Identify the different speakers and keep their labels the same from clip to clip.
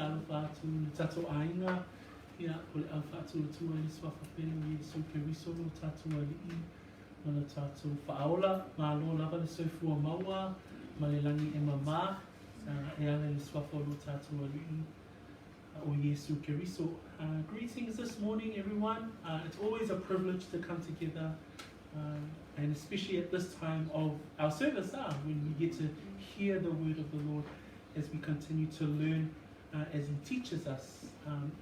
Speaker 1: talo whātu, le tato ainga, ia o le au whātu o tua i swafa pene o Iesu Keriso lo tātou alii, ma le tātou whaola, ma lo lava le soifua maua, ma le langi e mamā, e ale le swafa lo tātou alii, o Iesu Keriso. Greetings this morning, everyone. It's always a privilege to come together, and especially at this time of our service, when we get to hear the word of the Lord as we continue to learn as He teaches us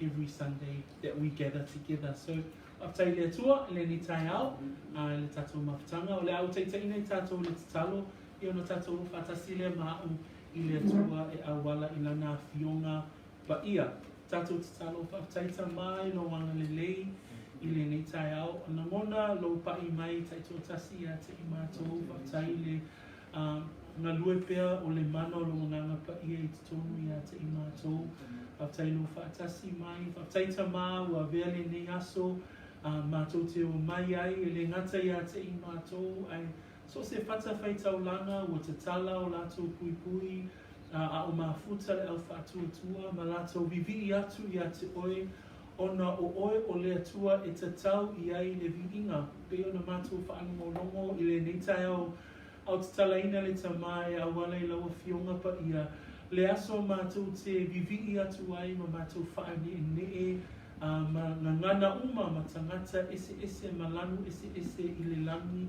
Speaker 1: every Sunday that we gather together. So, aptai le atua, le ni tai au, le tātou mawhitanga, o le au teitei nei tātou le tatalo, I ono tātou whatasi le ma'u I le atua e awala I lana fionga pa ia. Tātou tatalo whaaftaita mai no wanga le lei, I le nei tai au, ana mona lo pai mai taito tasi a te I mātou, whaaftai le ngā lue pea o le mana o lo nganga pa ia I te tonu I a te I mātou, whaaftai lo whaatasi mai, whaaftaita mā ua vea le nei aso, mātou te o mai ai, e le ngata I a te I mātou, ai so se whata whaitau langa ua te tala o lātou pui pui, a o mafuta le au whātua ma lātou vivi atu I a te oe, ona o oe o le atua e te tau I ai le viinga, pe ona mātou whaangongongo I le neitai au te talaina le tamai a wale I laua fionga pa ia, le aso mātou te vivi atu ai ma mātou whaani e ma ngana uma ma tangata ese ma lanu ese I le langi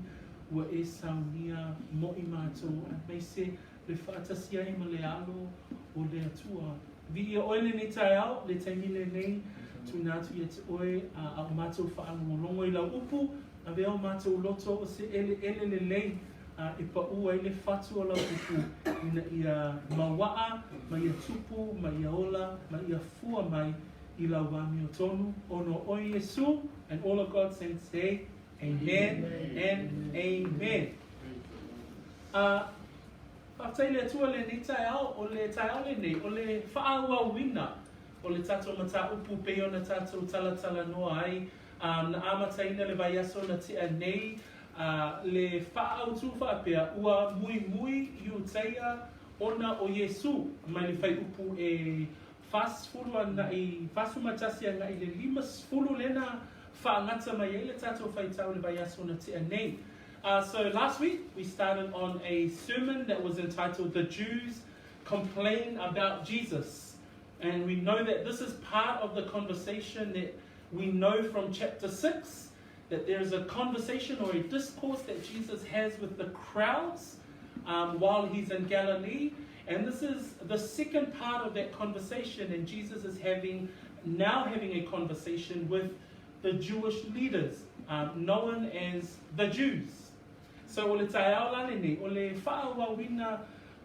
Speaker 1: ua e saunia mo I mātou, a meise le whaatasi ai ma le alo o le atua. Vi oe le nei tai au, le taimi le nei, tu nātu I te oe a o mātou whaangolongo I lau upu, a vea o mātou loto o se ele le lei, e pa ua I le whatu o lau upu, ina ia mawaa, ma ia tupu, ma ia ola, ma ia fua mai I lau wami o tonu, ono o Iesu, and all of God's saints say, Amen, and Amen. Whaftai le atua le nei tai au, o le tai au le nei, o le whaaua wina, o le tātou mata upu pe ona tātou tala noa ai, na amataina le vaiaso na tia nei, le whaau tu whaapea, ua muimui Iutaia ona o Iesu, mai le whai upu e whasfuru ana I whasumatasi ana I le 5 lena whaangata mai e le tātou whaitau le vaiaso na tia nei. So last week we started on a sermon that was entitled The Jews Complain About Jesus. And we know that this is part of the conversation that we know from chapter 6, that there is a conversation or a discourse that Jesus has with the crowds while He's in Galilee. And this is the second part of that conversation, and Jesus is now having a conversation with the Jewish leaders, known as the Jews. So o le tai au lale nei, o le whaaua wina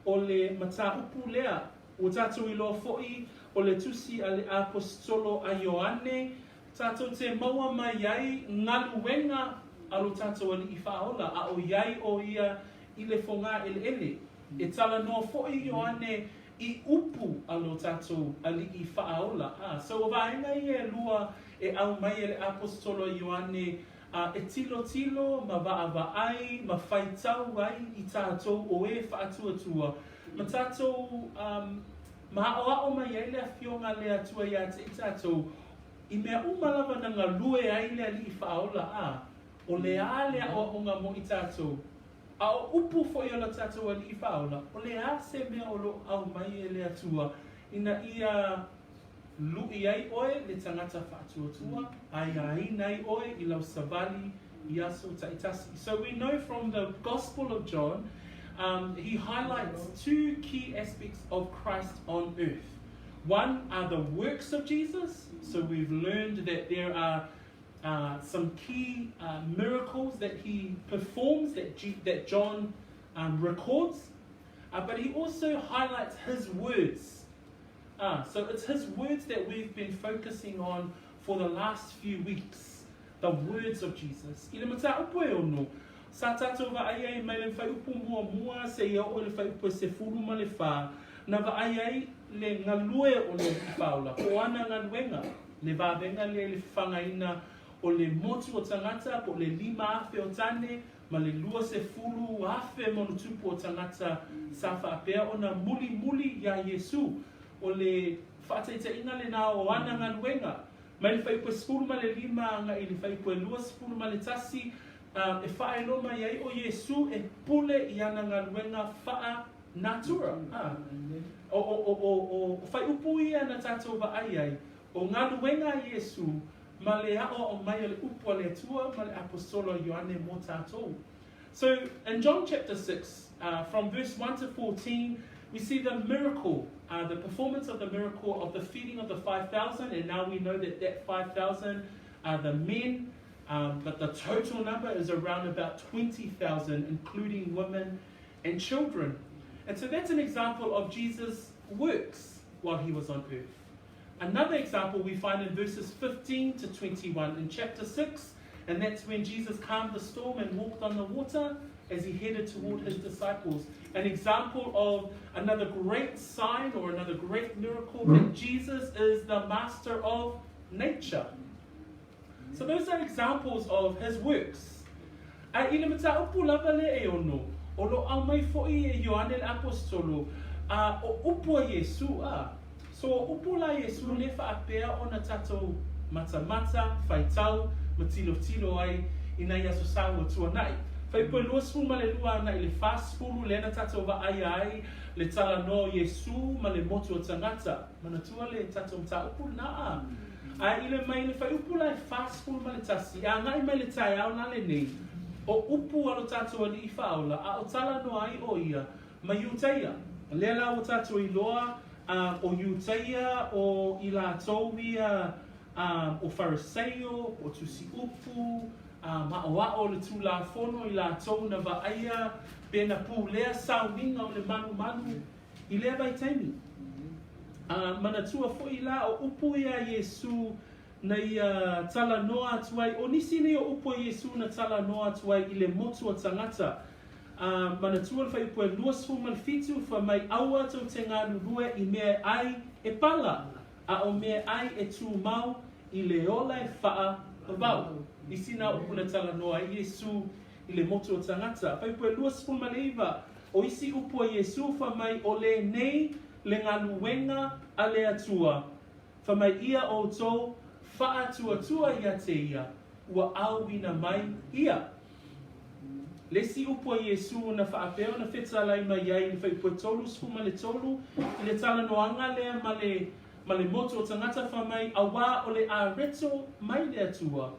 Speaker 1: o le mata upu lea, o tātou I loa fo'i, o le tusi a le apostolo a Ioane, tātou te maua mai iai ngalu wenga alo tātou ali I whaola, a o iai o ia I le whonga ele. E tala noa fo'i Ioane I upu alo tātou ali I whaola. So o vaenga I e lua e au mai le apostolo a Ioane, e tilo ma vaai ma whaitau ai I tātou o e whaatuatua. Ma tātou ma hao mai ai lea fionga lea tua I ate I tātou I mea umalawa na ngā lue ai lea li I whaola o lea lea o onga mo I tātou. A o upu fo I ola tātou ali I whaola, o lea se mea o lo au mai e lea tua. Ina ia lui ai oe le tangata whaatuatua, ai nai oe I lau savali I aso taitasi. So we know from the Gospel of John, he highlights 2 key aspects of Christ on earth. One are the works of Jesus. So we've learned that there are some key miracles that He performs, that John records. But he also highlights His words. So it's His words that we've been focusing on for the last few weeks. The words of Jesus. I le mata upu e ono. Sa tātou vaai mai le whai upu mua se ia o le whai upu se furu ma le whā. Na vaai le ngalue o le whaola. O ana ngaluenga. Le vāvenga le whangaina o le motu o tangata po le 5 afe o tane. Ma le 2 se furu afe monutupu o tangata sa whaapea. O na muli ya Iesu. O le whaatei inga le nā o ana ngā nuenga. Mai le whaipua skulu ma le lima nga i le whaipua lua skulu ma le tasi, e whae no mai ai o Iesu e pule i ana ngā nuenga whaa natura. O whai upu ia na tātou wa ai, o ngā nuenga Iesu, ma le ao o mai le upu le tua, ma le apostolo Ioane mō tātou. So in John chapter 6, from verse 1 to 14, we see the miracle, the performance of the miracle of the feeding of the 5,000, and now we know that 5,000 are the men, but the total number is around about 20,000, including women and children. And so that's an example of Jesus' works while he was on earth. Another example we find in verses 15 to 21 in chapter 6, and that's when Jesus calmed the storm and walked on the water as he headed toward his disciples. An example of another great sign or another great miracle that Jesus is the master of nature. So those are examples of his works. Ina mata upu lava le e ono, o lo au mai fo'i e Ioane le apostolo, o upu a Iesu a. So upu la Iesu le whaapea o na tatou mata, whaitau, matilo ai, ina Iesu sawa tuanai. Whaipua lua sfu ma le lua ana i le whasfulu le na tatou wa ai, le tala no Iesu ma le motu o tangata. Mana tua le tatou mta upu na a. I le mai le whaiupu la e whasfulu ma le tasi, a ngai mai le tai au na le nei. O upu alo tatou ali I whaola, a o tala no ai o ia, ma Iutaia. Le la o tatou I loa, o Iutaia, o I la tauia, o Fariseo, o tusi upu, ma o le tu la fono I la tau na vaaya, pe na pu lea sauninga o le manu, I lea bai taimi. Mana tua fo I la o upu ia Iesu na ia tala noa atuai, o nisi ne o upu Iesu na tala noa atuai I le motu o tangata. Mana tua le whaipu e luasfu malfitu fa mai aua tau te ngā rurue I mea ai e pala, a o mea ai e tū mau I le ola e whaa vau. I sina upu na tala noa Iesu I le motu o tangata. Whaipu e luasfu maleiva, o isi upu Iesu fa mai o le nei le ngā luenga a le atua. Fa mai ia o tō wha tua ia te ia, ua auina mai ia. Le si upo Iesu na whaapeo na whetalai mai ai, na whaipua tolu sfuma le tolu, I le tala noanga lea ma le moto o tangata wha mai, a wā o le a reto mai le atua,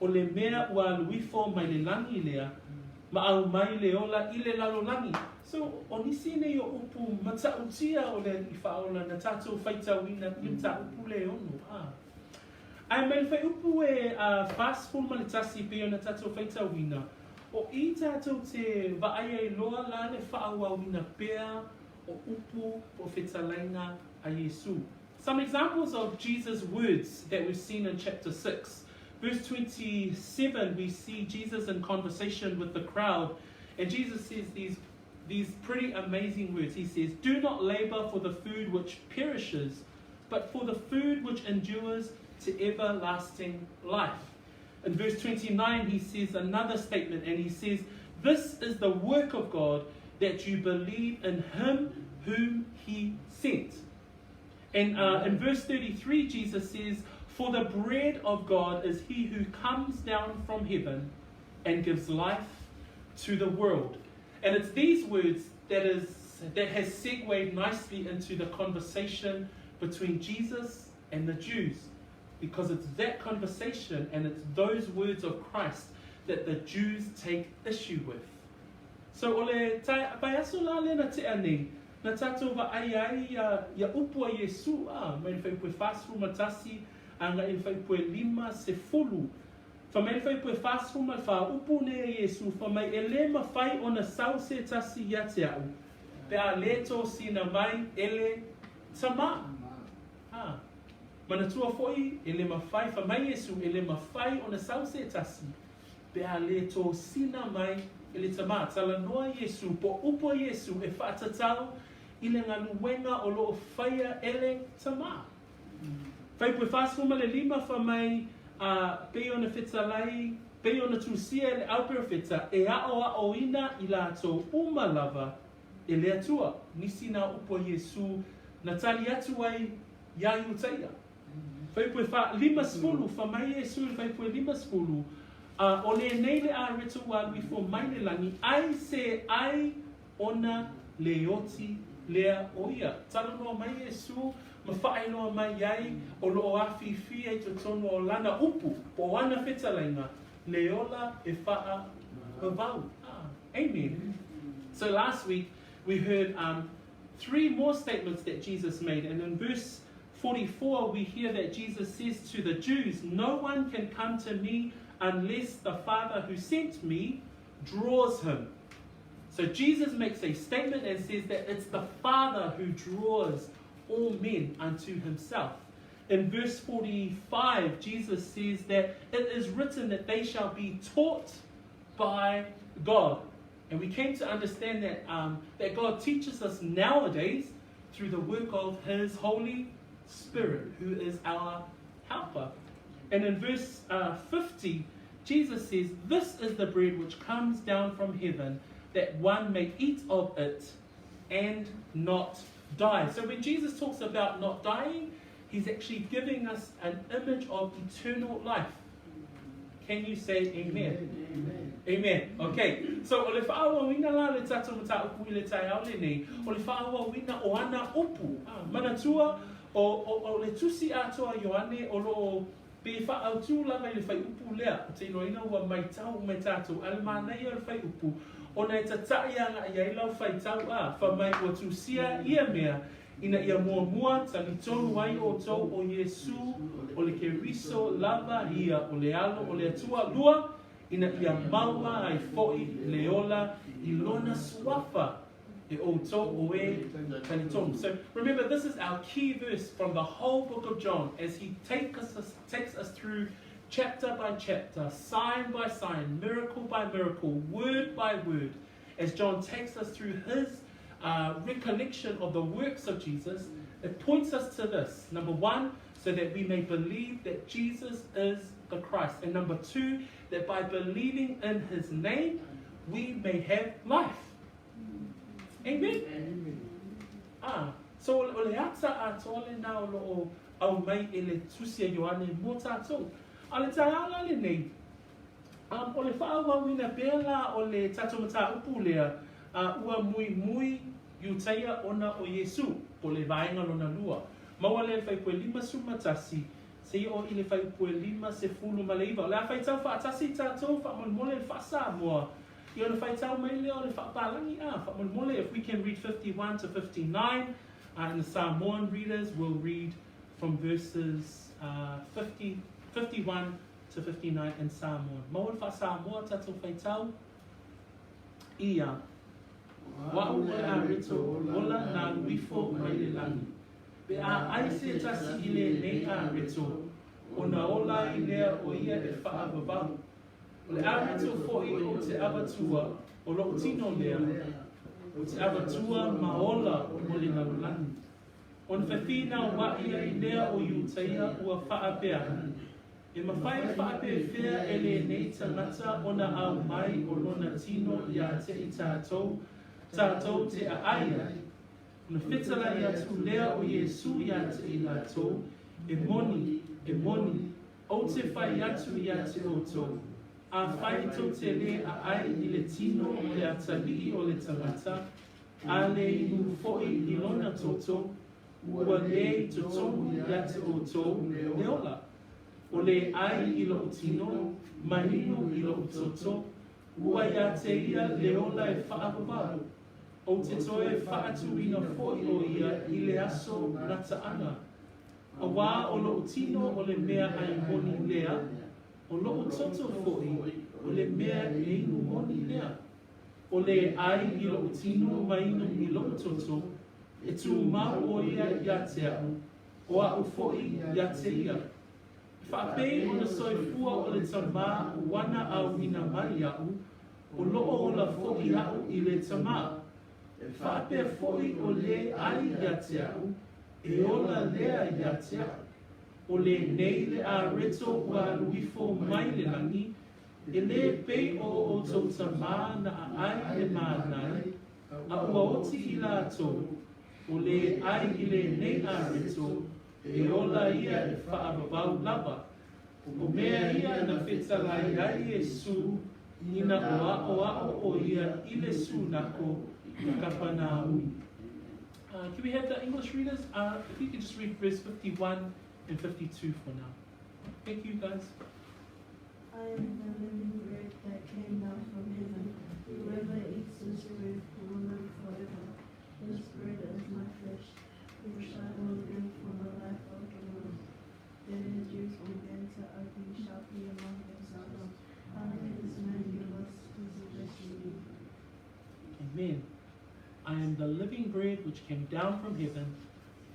Speaker 1: o le mea ua luifo mai le langi lea, ma au mai le ola I le lalo langi. So, o nisi nei o upu matautia o le I whaola na tātou whaitawina I mta upu le ono. Ai mai whai upu e whasful ma le tasi peo na tātou whaitawina. O I tātou te vaaia I loa la le whaawawina pea o upu o whetalainga a Iesu. Some examples of Jesus' words that we've seen in chapter 6. Verse 27, we see Jesus in conversation with the crowd. And Jesus says these pretty amazing words. He says, do not labor for the food which perishes, but for the food which endures to everlasting life. In verse 29, he says another statement, and he says, this is the work of God, that you believe in him whom he sent. And in verse 33, Jesus says, for the bread of God is he who comes down from heaven and gives life to the world. And it's these words that has segued nicely into the conversation between Jesus and the Jews. Because it's that conversation and it's those words of Christ that the Jews take issue with. So ole pai aso la le na te ane, na tātou wa ai ia upu a Iesu mai whaipue whasfu matasi, anga i whaipue lima se fulu. Whamai whaipue whasfu ma wha upu ne a Iesu, whamai e le mawhai o na sau se tasi ia te au. Pe a leto sina mai ele tama. Mana tua foi ele mawhai, whamai Iesu ele mawhai o na sau se tasi. Pe a leto sina mai ele tama. Tala noa Iesu, po upo Iesu e whaatatau I le ngaluenga o loo whaia ele tama. Whaipue whasfu ma le lima whamai peo na whetalai, peo na tūsia le aupera wheta, e ao ina I lātou umalava e le atua. Nisi nā upo Iesu, na tali atu ai ia Iesu. Whaipue wha lima spulu, wha mai Iesu whaipue lima spulu, o le nei le a reto wa luifo mai le langi, ai se ai ona le oti lea o ia. Tala noa mai Iesu, ma whaai noa mai iai, o loo awhiwhi e to tonu o lana upu, po ana whetalainga, le ola e whaa mawau. Amen. So last week we heard 3 more statements that Jesus made, and in verse 44 we hear that Jesus says to the Jews, no one can come to me unless the Father who sent me draws him. So Jesus makes a statement and says that it's the Father who draws all men unto himself. In verse 45, Jesus says that it is written that they shall be taught by God. And we came to understand that, that God teaches us nowadays through the work of his Holy Spirit, who is our helper. And in verse 50, Jesus says, this is the bread which comes down from heaven, that one may eat of it and not die. So when Jesus talks about not dying, he's actually giving us an image of eternal life. Can you say amen? Amen. Amen. Okay. So o le whaawa wina la le tata mata upu I le tai au le nei. O le whaawa wina o ana upu. Manatua o le tusi atoa Ioane o lo pe whaau tū lava I le whai upu lea. O te inoina ua mai tau mai tātou. Ale mānei o le whai upu. O nei tatai anga I lau whai tau a. Whamai ua tusia ia mea. Ina ia mua tani tonu ai o tau o Iesu o le keriso lava ia o le alo o le atua lua ina ia maua ai foi le ola I lona suafa e o tau o e tani tonu. So remember, this is our key verse from the whole book of John as he takes us through chapter by chapter, sign by sign, miracle by miracle, word by word, as John takes us through his recollection of the works of Jesus. It points us to this. Number 1, so that we may believe that Jesus is the Christ. And number 2, that by believing in his name, we may have life. Amen? Amen. So o le ata atoa le na o lo au mai e le tusia Ioane mo tātou. A le tāala le nei. O le whaawa wina pēla o le tātou mata upu lea. Ua muimui Iutaia ona o Iesu po le vaenga lona lua. Maua le whaipue 5 sumatasi, se o I le whaipue 5 se fulu maleiva. Le a whaitau whaatasi tātou whaamolmole le whaasa moa. I o le whaitau mai leo le whaapalangi whaamolmole. If we can read 51 to 59, and the Samoan readers will read from verses 51 to 59 in Samoan. Maua le whaasa moa tātou whaitau. Ia. Wa ua a reto ola na luifo mai le langi. Pe a aise tasi I le nei a reto. O na ola I lea o ia e whaavavau. O le a reto foi o te awatua o lo tino lea. O te awatua maola o le nalulangi. O na whawhina wa ia I lea o Iutaia ua whaapea. E mawhai whaapea whea e le nei tangata o na au mai o lona tino ia te I tātou. Tātou te a aia. Na whetala I atu lea o Iesu I ate I lātou. E moni, o te whai atu I ate o tō. A whai tō te le a ai I le tino o le atali'i o le tangata. A le inu foi I lona toto. Ua le to tonu I ate o tō. Le ola. O le ai I lo tino, mahinu I lo toto. Ua ia te ia le ola e whaapapau. O te toe whaatuina foi o ia I le aso rata ana. A wā o lo tino o le mea ai moni lea. O lo toto foi o le mea e inu moni lea. O le ai I lo tino mainu I lo toto. E tu mau o ia ia te au. O a u foi ia te ia. Whapei o na soifua o le tamā wana au ina mai au. O loo o la foi au I le tamā. Whape foi o le ai ia te au, e ola lea ia te au. O le nei le a reto ua luifo mai le langi, e le pei o tau tamā na a ai le mānai, a ua oti I lātou, o le ai I le nei a reto, e ola ia e whaavavau lava. O mea ia na whetalai ai Iesu, ina o o ia i le sunako i kapana ui. Can we have the English readers? If you could just read verse 51 and 52 for now. Thank you, guys.
Speaker 2: I am the living bread that came down from heaven. Whoever eats this bread will live forever. This bread is my flesh, which I will give for the life of the world. Then the Jews began to argue sharply among themselves. How can this man give us his flesh to eat?
Speaker 1: Amen. I am the living bread which came down from heaven.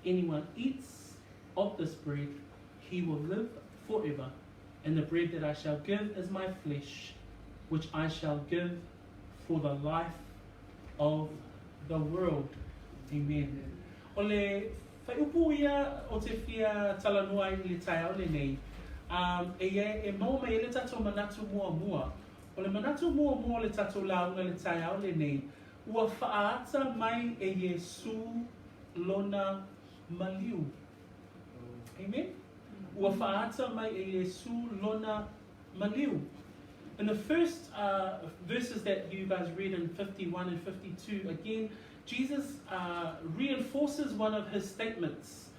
Speaker 1: Anyone eats of this bread, he will live forever. And the bread that I shall give is my flesh, which I shall give for the life of the world. Amen. Ole whaiupu ia o te whia talanua i le tai au le nei. E mau mai le tatou manatu mua. Ole manatu mua le tatou launga le tai au le nei. Ua whaata mai e Iesu lona maliu. Amen. Ua whaata mai e Iesu lona maliu. In the first verses that you guys read in 51 and 52, again, Jesus reinforces one of his statements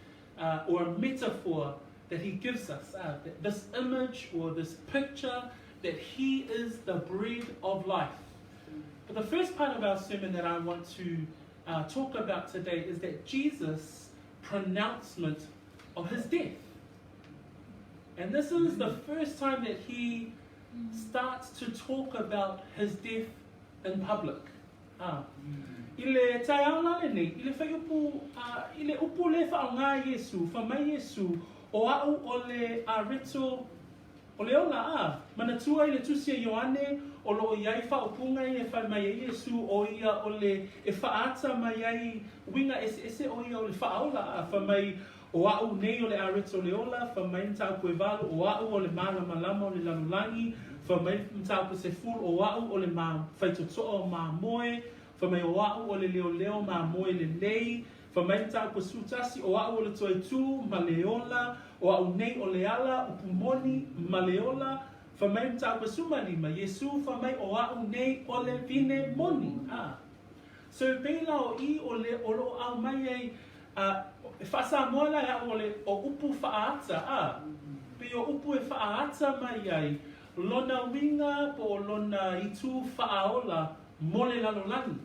Speaker 1: or a metaphor that he gives us. This image or this picture that he is the bread of life. But the first part of our sermon that I want to talk about today is that Jesus' pronouncement of his death. And this is the first time that he starts to talk about his death in public. Ile tai au lale nei, ile whaiupu, ile upu le whaonga Iesu, whamai Iesu, o au o le areto, o le ola manatua i le tusia Ioane, o lo iai whaopunga i e whaimai Iesu, o ia o le e whaata mai ai winga ese o ia o le whaola whamai o au nei o le areto le ola, whamai mtau koe walu, o au o le mana malama o le lanulangi, whamai mtau koe se ful, o au o le ma whaitotoa o ma moe, whamai o au o le leo ma moe le lei, whamai mtau koe sutasi, o au o le toi tu ma leola, o au nei o le ala, upumoni ma leola, whamai mtau koe sumalima, Iesu whamai o au nei o le vine moni. So peila o I o le o lo au mai ei, whasa moala ea o le o upu whaata, pe o upu e whaata mai ai, lona winga po lona itu whaola mole lalolani.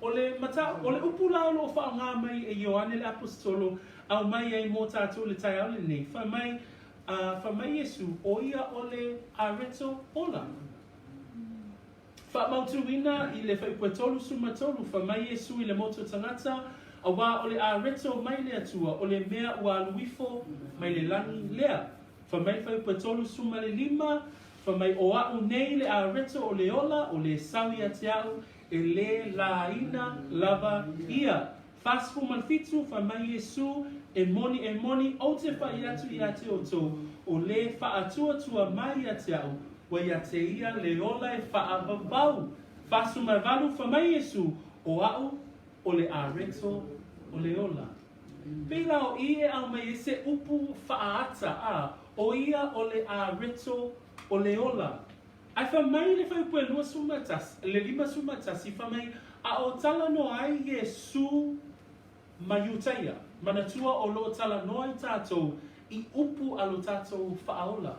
Speaker 1: O le mata, o le upu lao lo whaonga mai e Ioane le apostolo, au mai ai mō tātou le tai au le nei, whamai Iesu o ia o le areto ola. Whamautuina I le whaipetolu sumatolu, whamai Iesu I le moto tangata, a wā o le areto mai le atua, o le mea ua aluifo mai le langi lea. Whamai whaipetolu suma le lima, whamai o au nei le areto o le ola, o le sawi ate au, e le laina lava ia. Fasfu manfitu whamai Iesu, e moni, o te whai atu I ate o tō, o le whaatua tua mai ate au, wa ia te ia le ola e whaavavau. Fasu mai valu whamai Iesu, o au, o le areto o le ola. Pila o I e au mai se upu whaata o ia o le areto o le ola. Ai whamai le whaipu e lua sumatas, le lima sumatas, I whamai a o tala no ai Iesu ma Iutaia. Manatua o lo tala no ai tātou I upu alo tātou whaola.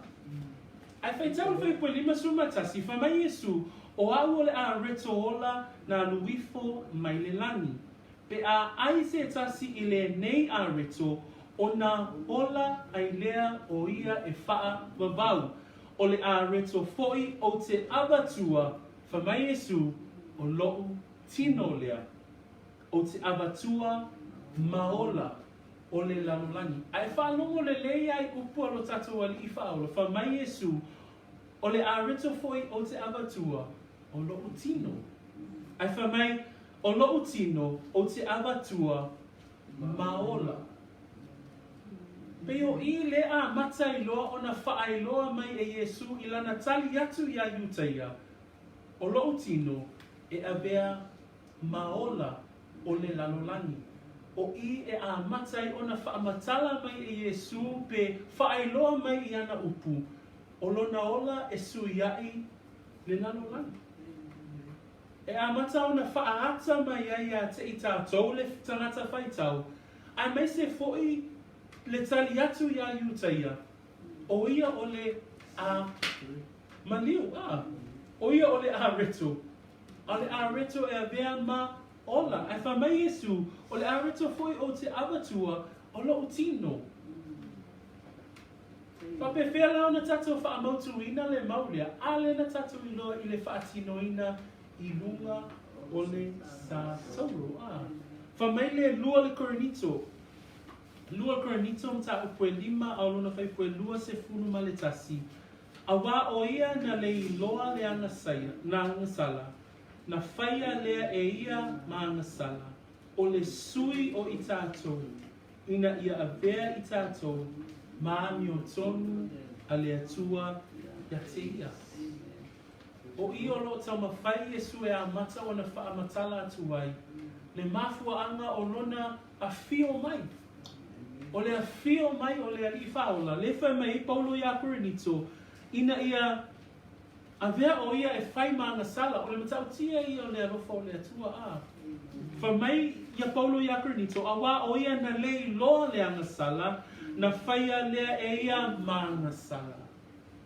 Speaker 1: Ai whaitau le whaipu e lima sumatas, I whamai Iesu o au o le areto ola na luifo mai le langi. Pe a ai se tasi I le nei areto o na ola ai lea o ia e whaa wawau. O le areto foi o te abatua whamai Iesu o lou tino lea. O te abatua maola o le lalolani. Ai whanongo le lei ai upu alo tatou ali I whaola. Whamai Iesu o le areto foi o te abatua o lou tino. Ai whamai o lou tino o te abatua maola. Peo I lea matai loa o na whaai loa mai e Iesu I lana tali atu ia Iutaia. O lou tino e avea maola o le lalolani. o I e a matai ona whaamatala mai e Iesu pe whaailoa mai I ana upu. O lona ola e suiai le lano lana. E a mata ona whaata mai ai a te I tātou le tangata whaitau. Ai mai se foi le tali atu I a Iutaia. O ia o le a maliu. O ia o le a reto. O le a reto e a vea ma ola. Ai wha mai Iesu o le a reto foi o te awatua o lo utino. Pape whea lao na tatou whaamautu ina le maulia. Ale na tatou I loa I le whaatino ina I lunga o le sa tauro. Whamai le lua le koronito. Lua koronito mta upue lima au luna whai pue lua se funu ma le tasi. A wā o ia na le iloa le anga saya, na anga sala. Na whaia lea e ia ma anga sala. O le sui o I tātou. Ina ia a vea I tātou. Maami o tonu a le atua ia te ia. O I o lo tau mawhai Iesu e a mata o na whaamatala atu ai. Le mafua anga o lona a fio mai. O le a fio mai o le a li whaola. Le whai mai I paulo ia koronito. Ina ia a vea o ia e whai maanga sala. O le matau tia ia o le arofa o le atua Wha mai ia paulo ia koronito. A wā o ia na le loa le anga sala. Na whaia lea e ia maanga sala.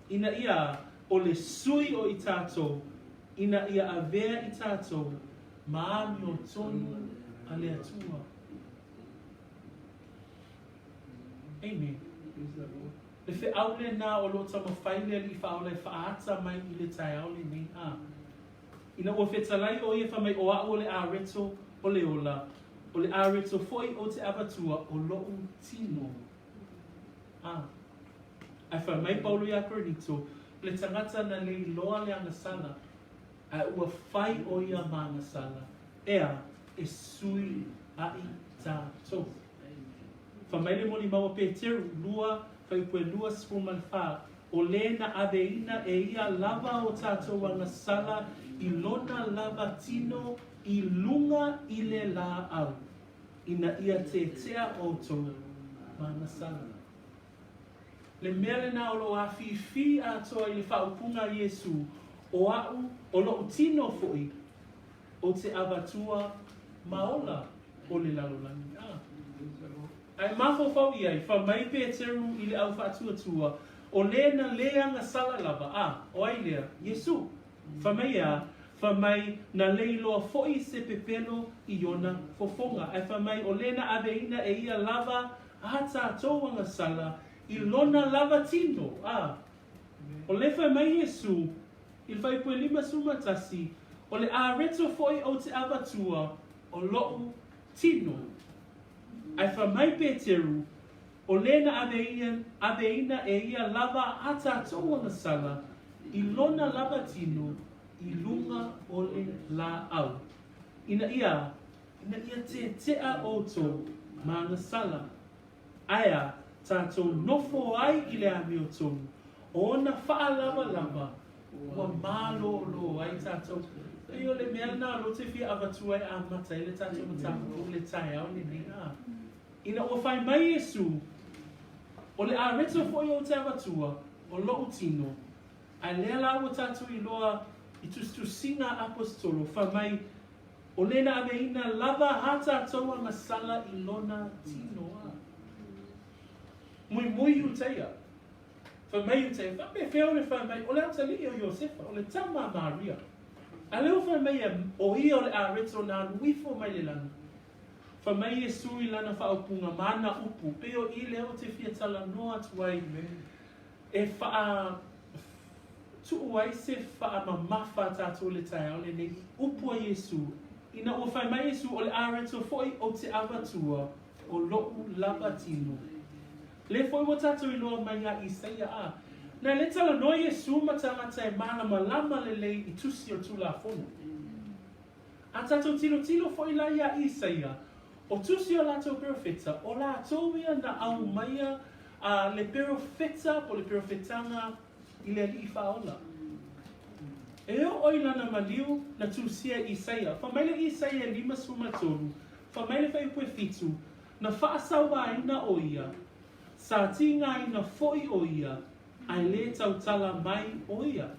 Speaker 1: Ina ia o le sui o I tātou. Ina ia a vea I tātou. Maami o tonu a le atua. Amen. Le whi aule nā o lo tama whaile li whaole whaata mai I le tai aule nei Ina o whetalai o ia whamai o a o le a reto o le ola. O le a reto foi o te awatua o loo tino. Ai whamai paulo ia koronito. Le tangata na le loa le anga sala. Ai ua whai o ia maanga sala. Ea e sui ai tātou. Whamai le moni maua Peteru lua whai pue lua spuman wha. O le na aveina e ia lava o tātou anga sala I lona lava tino I lunga I le la au. Ina ia te tea o tō maanga sala. Le mele na o lo a fi a toa I le whaupunga Iesu o au o lo tino foi o te awatua maola o le lalolani. Ai mafo fau I ai, whamai Peteru I le au whaatuatua o le na leanga sala lava. O ai lea, Iesu. Whamai a, whamai na leiloa foi se pepelo I ona fofonga. Ai whamai o le na aveina e ia lava a tātou anga sala I lona lava tino. O le whai mai Iesu, I whai pue lima sumatasi, o le a reto foi o te awatua o loo tino. Ai whai mai Peteru, o le na aveina e ia lava a tātou anga sala, I lona lava tino, I lunga o le la au. Ina ia te tea o tō maanga sala. Aia, tātou nofo ai I le ami o tonu. O na wha lava, wa malo lo ai tātou. E o le mea nā lo te whia awatua I a mata I le tātou matapu o le tai au ni nei Ina o whai mai Iesu, o le a reto foi o te awatua, o loo tino. Ai lea la o tātou I loa I tustusinga apostolo, wha mai o le na aveina lava ha tātou anga sala I lona tino muimui Iutaia. Whamai Iutaia. Whamai whea le whamai. O le atali o Iosefa. O le tama Maria. A leo whamai o ia o le a reto nā luifo mai le lana. Whamai e sui lana whaupunga mana upu. Peo I leo te whiatala noa tuai. E wha tuu ai se wha mamafa tātou le tai au le nei. Upu a Iesu. Ina o whamai Iesu o le a reto foi o te awatua o loo lava tino. Le foi mo tātou I loa mai a Iesaia Na le tala no Iesu matamata e mana malama le lei I tusi o tula fono. A tātou tilo foi la ia Iesaia. O tusi o lātou profeta, o lātou ia na au maia le profeta po le profetanga I le ali I whaola. E o oi lana maliu na tusia Iesaia. Whamaile Iesaia 5:12. whamaile whai pue fitu, na whaasawa ina o ia, sa tinga ina foi o ia, ai le tautala mai o ia.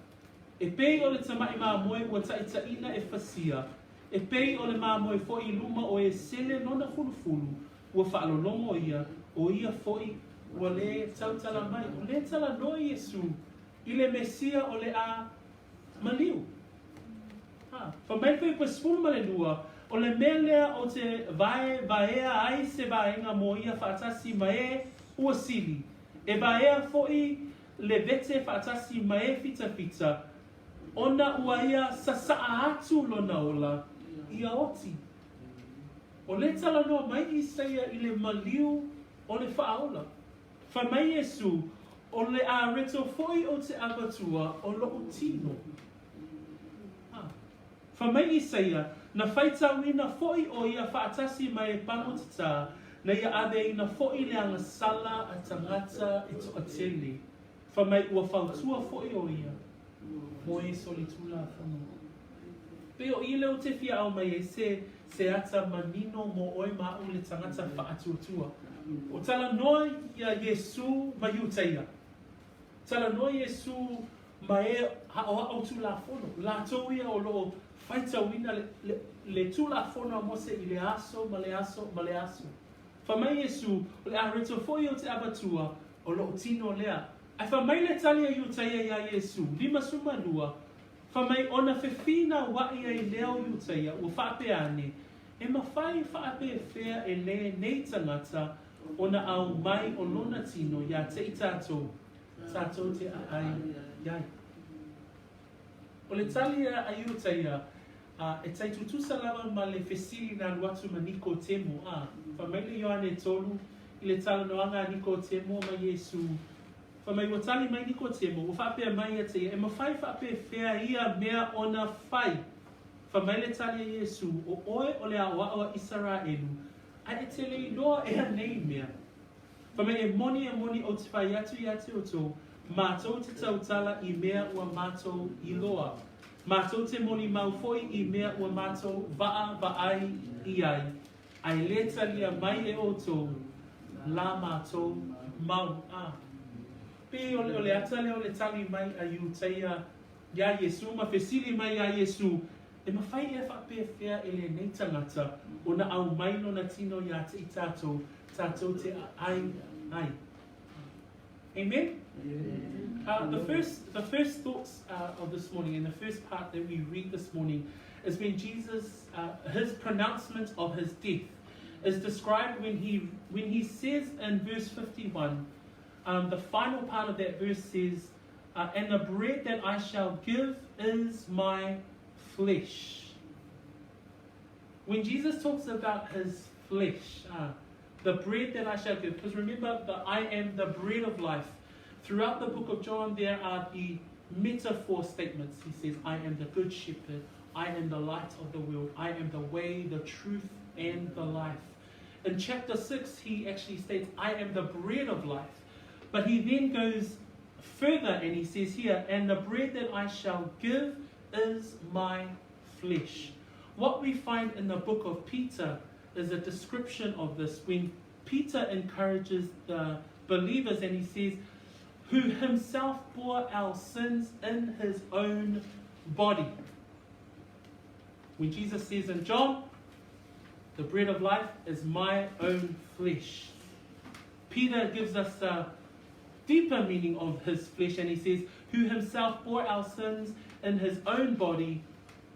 Speaker 1: E pei o le tamai māmoe ua taʻitaʻina e whasia, e pei o le māmoe foʻi luma o e sele nona fulufulu, ua whaalolomo o ia foʻi ua le tautala mai, o le tala no Iesu, i le Mesia o le a maliu. Whamai whai pua spulu ma le lua, o le mea lea o te vaea ai se vaenga mo ia whaatasi mai ua sili, e vaea foʻi le vete whaatasi mai fita fita, ona ua ia sasaa atu lona ola ia oti. O le tala noa mai Isaia i le maliu o le whaaola. Whamai Iesu o le a reto foi o te abatua o loo tino. Whamai Isaia na whaitawina foi o ia whaatasi mai pangotita na ia ade ina foi le anga sala a tangata e toa tele. Whamai ua whautua foi o ia. Mo e solitula whanau. Peo i leo te fia au mai e se ata manino mo oi mau le tangata whaatuatua. O tala noa ia Iesu ma Iutaia. Tala noa Iesu ma e hao tu la fono. La tau ia o loo whaitawina le tu la fono a mose i le aso ma le aso ma le aso. Whamai Iesu o le areto foi o te abatua o loo tino lea. Ai whamai le tali a Iutaia ia Iesu, lima suma lua, whamai ona whewhina wai ai leo Iutaia ua whaapeane, e mawhai whaape whea e le nei tangata ona au mai o lona tino ia te i tātou te ai iai. O le tali a Iutaia, e taitutusa lava ma le whesili na luatu ma Niko Temo, whamai le Ioane tolu i le tala noanga Niko Temo ma Iesu, whamai ua tali mai Niko Temo, ua whaapea mai a te e mawhai whaapea whea ia mea ona whai. Whamai le tali a Iesu, o oe o le awa Israelu, a e te lei loa e nei mea. Whamai e moni o te whai atu i ate o tō, mātou te tautala i mea ua mātou i loa. Mātou te moni mau foi i mea ua mātou vaai i ai. Ai le tali a mai e o tō, la mātou mau a. Pe o le atale o le tali mai a Iutaia ia Iesu, ma whesili mai a Iesu, e mawhai e whape whea e le nei tangata o na au mai no na tino ia te i tātou te ai. Amen? The first thoughts of this morning, and the first part that we read this morning, is when Jesus, his pronouncement of his death, is described when he says in verse 51, the final part of that verse says, and the bread that I shall give is my flesh. When Jesus talks about his flesh, the bread that I shall give, because remember that I am the bread of life. Throughout the book of John, there are the metaphor statements. He says, I am the good shepherd, I am the light of the world, I am the way, the truth, and the life. In chapter 6, he actually states, I am the bread of life. But he then goes further and he says here, and the bread that I shall give is my flesh. What we find in the book of Peter is a description of this when Peter encourages the believers and he says, who himself bore our sins in his own body. When Jesus says in John, the bread of life is my own flesh. Peter gives us a deeper meaning of his flesh and he says, who himself bore our sins in his own body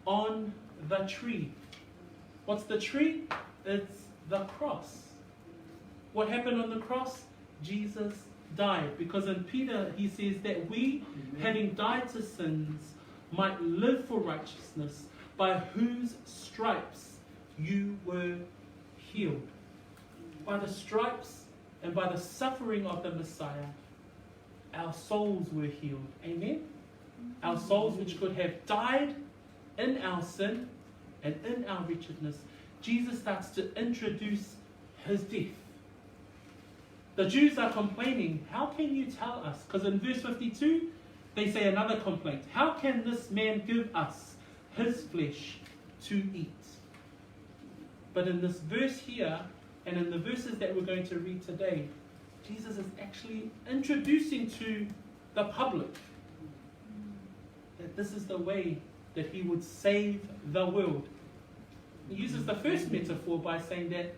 Speaker 1: on the tree. What's the tree? It's the cross. What happened on the cross? Jesus died. Because in Peter he says that we, having died to sins, might live for righteousness, by whose stripes you were healed. By the stripes and by the suffering of the Messiah, our souls were healed. Amen? Our souls which could have died in our sin and in our wretchedness, Jesus starts to introduce his death. The Jews are complaining, how can you tell us? Because in verse 52, they say another complaint. How can this man give us his flesh to eat? But in this verse here, and in the verses that we're going to read today, Jesus is actually introducing to the public that this is the way that he would save the world. He uses the first metaphor by saying that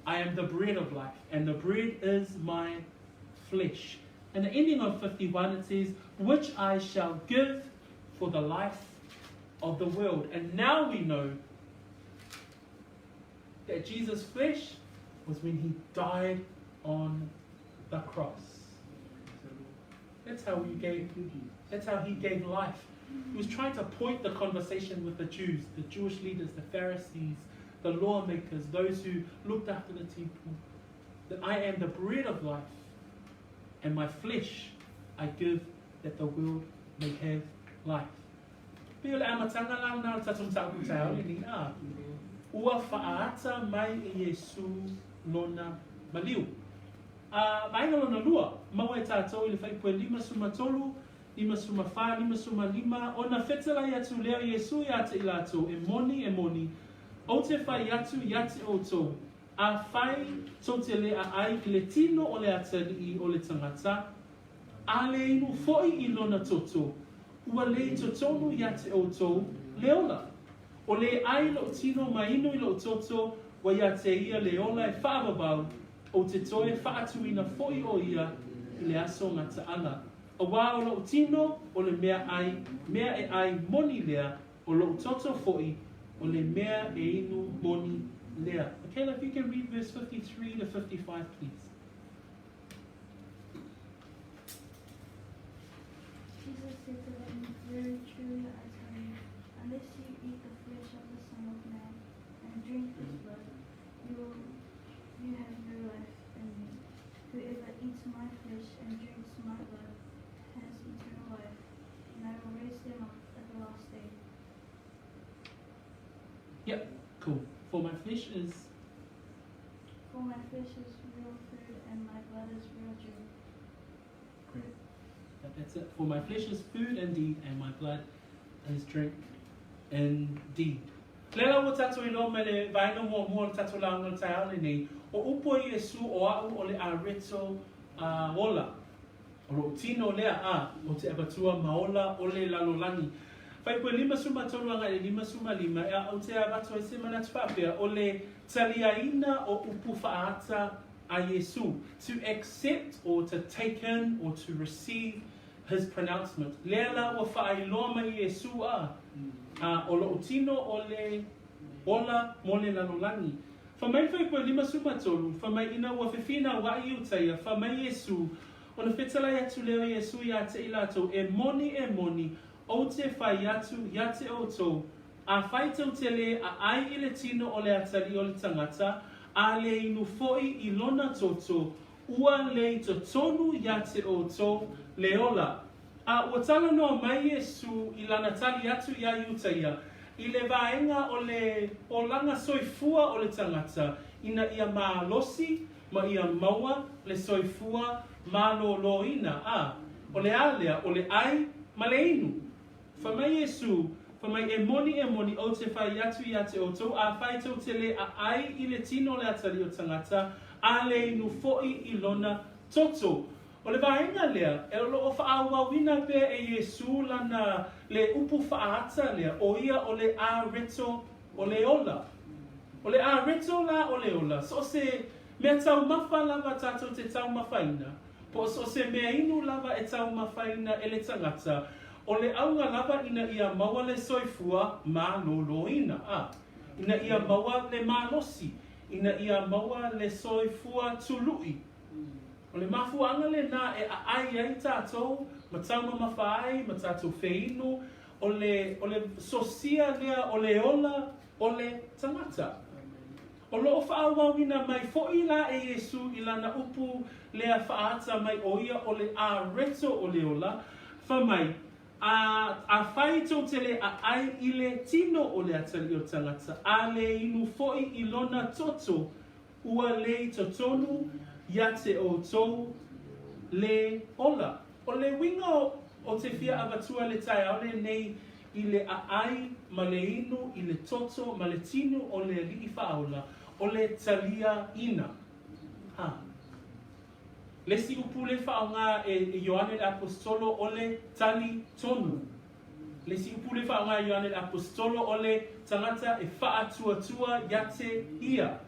Speaker 1: I am the bread of life, and the bread is my flesh. In the ending of 51, it says, which I shall give for the life of the world. And now we know that Jesus' flesh was when he died on the cross. That's how he gave life. He was trying to point the conversation with the Jews, the Jewish leaders, the Pharisees, the lawmakers, those who looked after the temple, that I am the bread of life, and my flesh I give that the world may have life. Pio le amatanga lang na tatung taku tau ni a ua faata mai Iesu lona maliu. Mainga lona lua maua tatou I le faipue 5 suma 5 suma 5 ona fetela atu leo Iesu ia te ilato e moni o te fai atu yate o tō a fai tō te le a ai I le tino o le atari o le tangata a le inu foi I lona toto ua le totonu yate o tō leola o le ai lo tino mainu I lo toto wa yate ia leola e whaababau o te toe whaatuina foi o ia I le aso ngata ana a wā o lo tino o le mea e ai moni lea o lo toto foi o le mea e inu moni lea. Okay, if you can read verse 53 to 55, please.
Speaker 2: Jesus said to them, very truly I tell you, unless you eat the flesh of the Son of Man and drink his blood, you have no life in you. Whoever eats my flesh and drinks my blood has eternal life, and I will raise them up at the last day.
Speaker 1: Yep, cool. For my flesh is
Speaker 2: real food, and my blood is real drink.
Speaker 1: great. That's it. For my flesh is food indeed, and my blood is drink indeed. Lela o tato I lo mele vaina mo tato la ngol tae ni o upo Iesu o au o le areto ola. O lo tino lea o te abatua maola o le lalolani. Fai pue 5 suma tolu anga e 5 suma 5 o te abatua se mana tupapea o le taliaina o upu faata a Iesu. To accept or to take in or to receive his pronouncement. Lela o whaailoa mai Iesu o lo tino o le ola mo le lalolani. Whamai fai pue 5 suma tolu, whamai ina ua whiwhina wa Iutaia, whamai Iesu, o na whetalai atu leo Iesu ia te ilato, e moni, o te whai atu, ia te o tō, a whai tau te le a ai I le tino o le atari o le tangata, a le inu foi I lona toto, ua le to tonu ia te o tō, le ola. A ua tala noa mai Iesu I lana tali atu ia Iutaia, I le vaenga o langa soifua o le tangata, ina ia maalosi, ma ia maua, le soifua, maloloina, o le alea, o le ai, ma le inu. Whamai Iesu, whamai e moni o te whai atu ia te o tō, a whai tau te le a ai I le tino le atari o tangata, a le inu foi I lona toto. O le vaenga lea, e lo o whaawawina pe e Iesu lana le upu whaata lea, o ia o le areto o le ola. O le areto la o le ola, so se mea tau mawha lava tātou te tau mawhaina, po so se mea inu lava e tau mawhaina e le tangata, o le aunga lava ina ia maua le soifua ma loloina. Ina ia maua le malosi, ina ia maua le soifua tului. O le mafuanga le na e a ai ai tātou, ma tauma mawhaai, ma tātou whiinu, o le sosia lea o le ola, o le tangata. O loo whaawawina mai fo'i la e Iesu I lana upu lea whaata mai o ia o le areto o le ola, whamai, a whai tō te le a ai I le tino o le atari o tangata, a le inu fo'i I lona toto, ua le totonu, ia te o tō le ola. O le winga o te whia awatua le tai aole nei i le aai, ma le inu, i le toto, ma le tinu o le li'i whaola, o le talia ina. Lesi upu le whaonga e Ioane le apostolo o le tali tonu. Lesi upu le whaonga e Ioane le apostolo o le tangata e whaatua yate ia.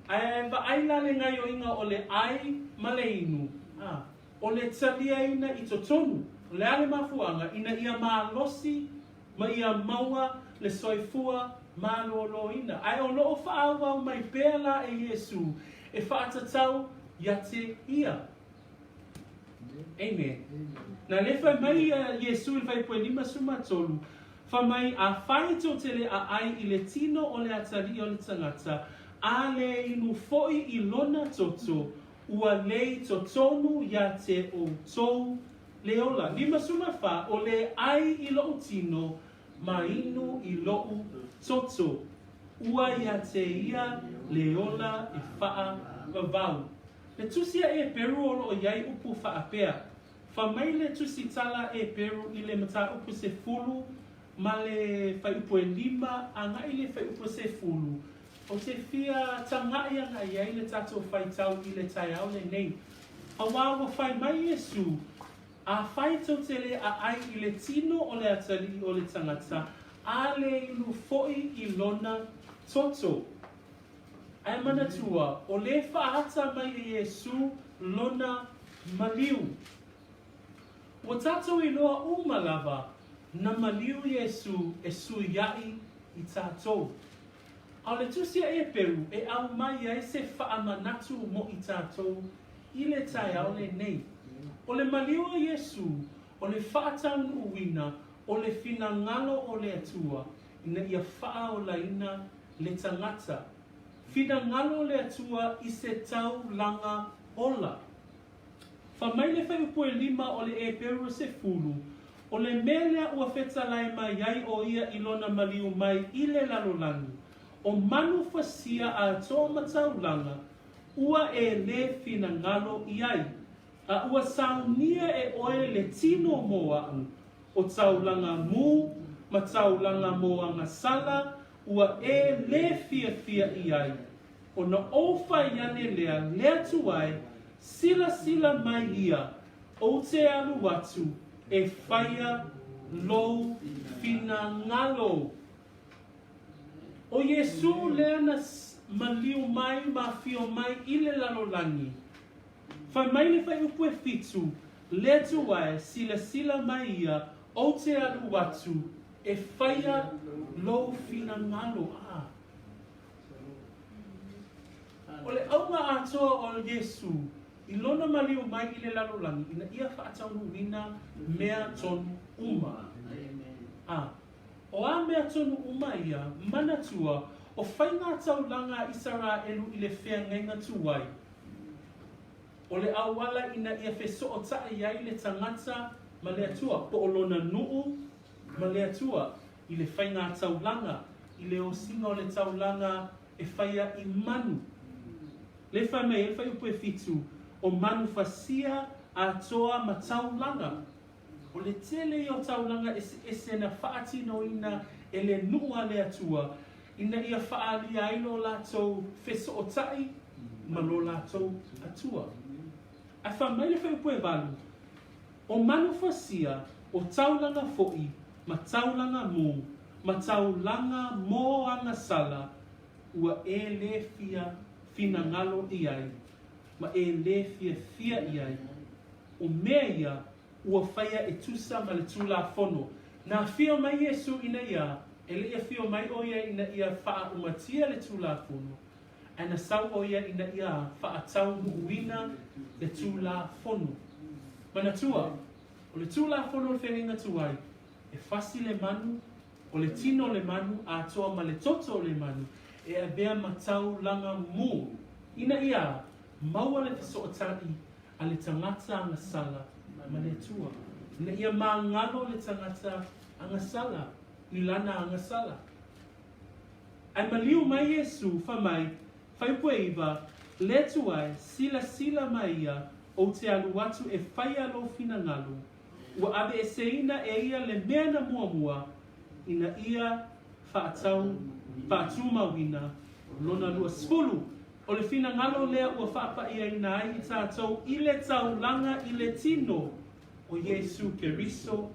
Speaker 1: Ai aila le ngai o inga o le ai ma le inu. O le talia ina i to tonu. O le ale mafuanga ina ia maalosi ma ia maua le soifua malolo ina. Ai o loo whaawa mai pēla e Iesu e whaatatau yate ia. Amen. Na le whai mai Iesu i whai poe lima suma tolu. Whai mai a whai tō tele a ai i le tino o le atari o le tangata. A le inu foi i lona toto. Ua lei to tonu ya te o tou leola. Lima suma wha o le ai i loo tino. Ma inu i loo toto. Ua ia te ia leola e wha vavau. Le tusia e peru o loo iai upu wha apea. Wha mai le tusi tala e peru i le mata upu se fulu. Ma le whai upu e lima. A ngai le whai upu se fulu. O te fia tangai anga iai le tato whai tau i le tai au le nei. A wawa whai mai Iesu. A whai tau tele a ai i le tino o le atari o le tangata. A le inu foi i lona toto. Ai mana tua, o le whaata mai e Iesu lona maliu. O tato i loa umalava, na maliu Iesu e su iai i tato. Au le tusia e peru, e au mai ai se whaamanatu mo i tātou i le tai au le nei. O le maliua Iesu, o le whaatau uwina, o le whina ngalo o le atua, ina ia whaa o laina le tangata. Whina ngalo o le atua i se tau langa ola. Whamai le whaiupu e lima o le e peru se fulu, o le melea ua whetalai mai ai o ia ilona maliu mai i le lalolangi. O manu fasia a toa mataulanga, ua e le fina ngalo iai. A ua saunia e oe le tino moa o taulanga mu, ma taulanga moa ngasala, ua e le fia iai. O na ofa iane lea tuai, sila mai ia, o te alu watu, e whaia lou fina ngalo. O Iesu lea na maliu mai ma fio mai i le lalolangi. Whai mai le whai upu e fitu, lea tuai sila mai ia o te alu watu e whaia lou fina ngalo. O le aunga atoa o Iesu, i lona maliu mai i le lalolangi, ina ia whaataunu wina mea tonu uma. O a mea tonu uma ia, manatua, o whainga taulanga Israelu i le whea ngenga tuai. O le awala ina ia wheso o tae iai le tangata ma le atua, po o lona nuu ma le atua, i le whainga taulanga, i le o singa o le taulanga e whaia i manu. Le whai mei, e whai upu e fitu, o manu fasia a toa ma taulanga. O le tele i o taulanga e se na whaatino ina e le nua le atua, ina ia whaali aino lātou wheso o tai, ma lo lātou atua. A whamai le whai upu e walu, o manu fasia o taulanga fo'i, ma taulanga mū, ma taulanga mō anga sala, ua e le fina ngalo iai, ma e le fia iai, o mea ia, ua whaia e tusa ma le tūla fono. Nā whio mai Iesu ina ia, e le ia whio mai o ia ina ia wha umatia le tūla fono. E na sau o ia ina ia wha tau nuuina le tūla fono. Mana tua, o le tūla fono le whenga tuai, e whasi le manu, o le tino le manu, a toa ma le toto le manu, e a bea matau langa mū. Ina ia, maua le fiso o tai, a le tangata anga sala, ma le tua. Ina ia maangalo le tangata anga sala, i lana anga sala. Ai maliu mai Iesu, whamai, whaipue iwa, le tuai, sila mai ia, o te alu atu e whaia lo fina ngalo, ua ave e seina e ia le mea na muamua ina ia whaatūmawina lona lua sfulu o le fina ngalo lea ua whaapaia ina ai I tātou I le taulanga I le tino o Iesu Keriso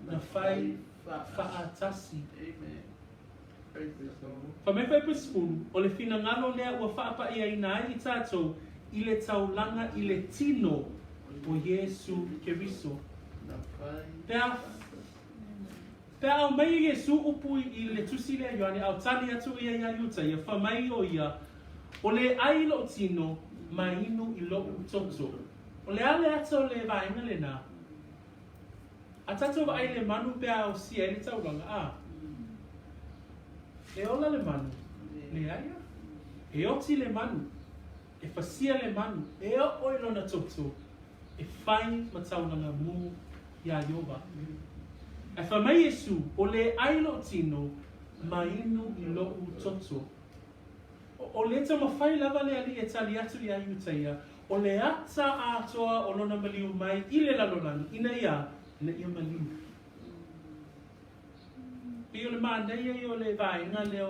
Speaker 1: na whai whaatasi. Whamewhai pa sfulu o le fina ngalo lea ua whaapaia ina ai I tātou I le taulanga I le tino o Iesu Keriso. Pea au mai Iesu upu I le tusi lea Ioane au tani atu ia Iutaia whamai o ia o le ai lo tino mai inu I lo utoto. O le ale ato le vaenga le na. A tato ai le manu pea o sia ele taulanga E ola le manu. Le aia. E oti le manu. E fasia le manu. E o oilo na toto. E fai mataulanga mu ia Iowa. E whamai Iesu o le ailo tino ma inu I lo utoto. O le ta mawhai lava le ali e tali atu ia Iutaia. O le ata atoa o lona maliu mai I le lalolani. Ina ia na ia maliu. Pio le maanei I o le vaenga le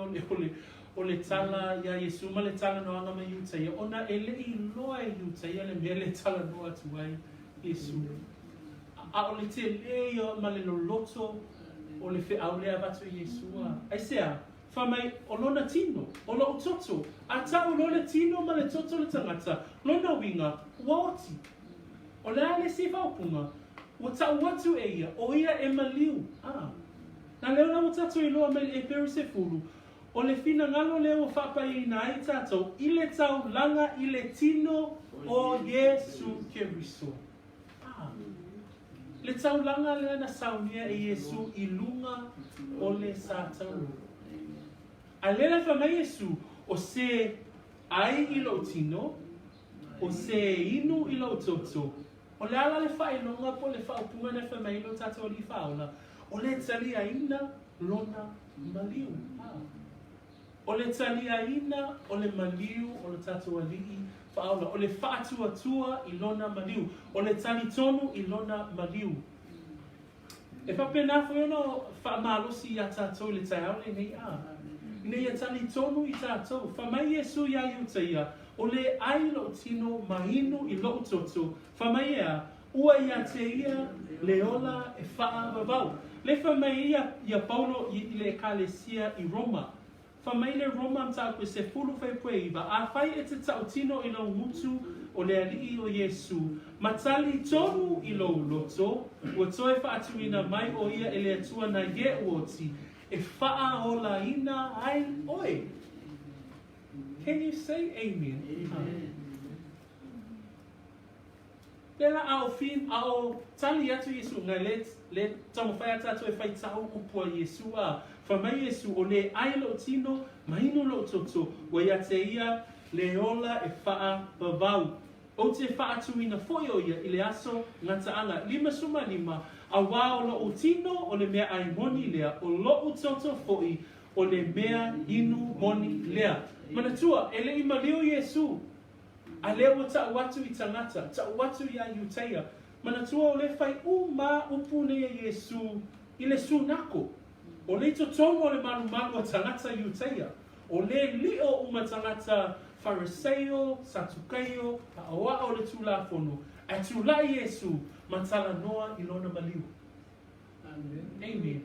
Speaker 1: o le tala ia Iesu ma le tala noanga mai Iutaia. Ona e le I loa Iutaia le mea le tala noa tu ai Iesu. A o le te leo ma le loloto o le fe au lea vatu Iesua. Ai sea, whamai o lona tino, o lo toto. A ta o lona tino ma le toto le tangata. Lona winga, waoti. O lea le si whaupunga. O ta watu e ia, o ia e maliu. Na leo na o tatu I loa mai e peru se furu. O le fina ngalo leo o whapai ina ai tatou. I le tau langa I le tino o Iesu Keriso. Le taulanga lea na saunia e Iesu I lunga o le sātau. A lea whamai Iesu o se ai I lo tino, o se inu I lo toto. O le ala le whainonga po le whaupunga na whamai lo tātou li whaola. O le talia ina lona maliu. O le talia ina o le maliu o le tātou alii. Paula, o le whaatua I lona maliu. O le tali tonu I lona maliu. E whapena whaono whaamalosi I a tātou le tai au le nei Nei a tali tonu I tātou. Whamai Iesu ia Iutaia. O le ailo tino mahinu I lo toto. Whamai ua ia te ia le ola e wha vavau. Le whamai ia Paulo I le ekalesia I Roma. Whamai le Roma mta koe se fulu whai iwa. A whai e te tau tino I lo mutu o le alii o Iesu. Matali tonu I lo loto. Ua toe whaatuina mai o ia e le atua na ye uoti. E wha ola ina ai oi. Can you say amen? Amen. Pela ao fin ao tali atu Iesu ngai le tamawhai atatu e whai tau upua Iesu a. Whamai Iesu o le ailo tino mahino lo toto wa ia te ia le ola e wha vavau. O te wha atuina foi o ia I le aso ngataanga 5 a wā o lo o tino o le mea ai moni lea o lo o toto foi o le mea inu moni lea. Manatua, e le I malio Iesu. A lea o ta watu I tangata, ta watu I a Iutaia. Manatua o le whai ma upu nea Iesu I le sunako. O le totono o le malu a tangata Iutaia. O le lio tangata Fariseo, Satukaio, a oa o le tula fono. A tula Iesu, matala noa I lona maliu. Amen.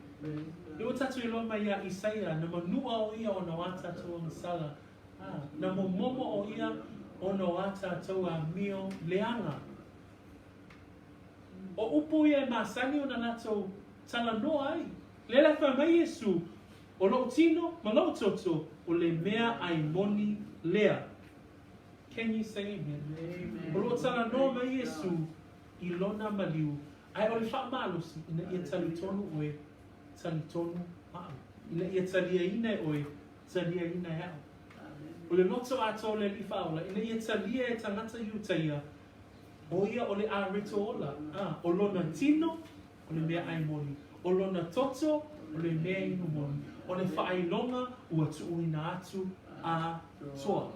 Speaker 1: Leo tatu I loma ia Isaia, na manua o ia o na wata toa masala. Na momomo o ia o na wata toa mio leanga. O upu ia masani o na nato tala noa ai. Lela whamai Iesu, o lo tino, ma lo toto, o le mea ai moni lea. Can you say amen? Amen. O lo tala noa mai Iesu, I lona maliu. Ai o le whaamalosi, ina ia talitonu oe, talitonu maa. Ina ia talia ina oe, talia ina hao. O le loto ato le li whaola, ina ia talia e tangata Iutaia. O ia o le arito ola. O lona tino, o le mea ai moni. O lona toto, o le mea inu moni. O le whailonga, ua tuuina atu a toa.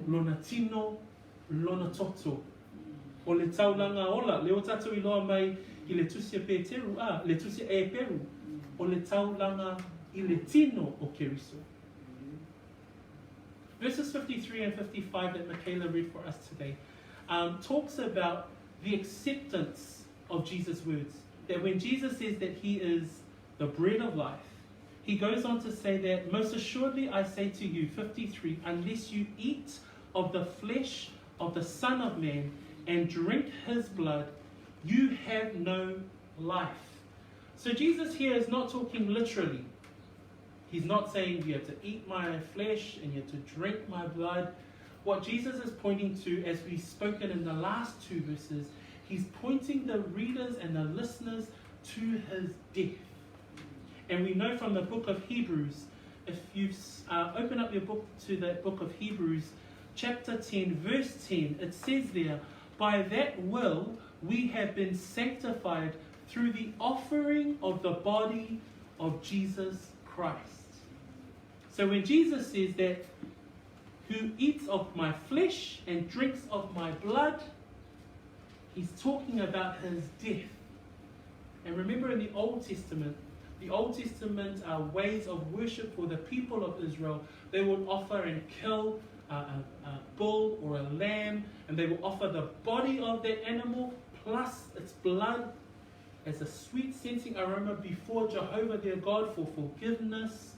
Speaker 1: Lona tino, lona toto. o le taulanga ola, le o tatou I loa mai I le tusia Peteru, le tusia e Peru, o le taulanga I le tino o Keriso. Verses 53 and 55 that Michaela read for us today talks about the acceptance of Jesus' words. That when Jesus says that He is the bread of life, He goes on to say that, most assuredly I say to you, 53, unless you eat of the flesh of the Son of Man and drink His blood, you have no life. So Jesus here is not talking literally. He's not saying you have to eat my flesh and you have to drink my blood. What Jesus is pointing to, as we've spoken in the last two verses, He's pointing the readers and the listeners to His death. And we know from the book of Hebrews, if you open up your book to the book of Hebrews, chapter 10, verse 10, it says there, by that will we have been sanctified through the offering of the body of Jesus Christ. So when Jesus says that, who eats of my flesh and drinks of my blood, He's talking about His death. And remember in the Old Testament ways of worship for the people of Israel, they would offer and kill a bull or a lamb, and they would offer the body of that animal plus its blood as a sweet scenting aroma before Jehovah their God for forgiveness,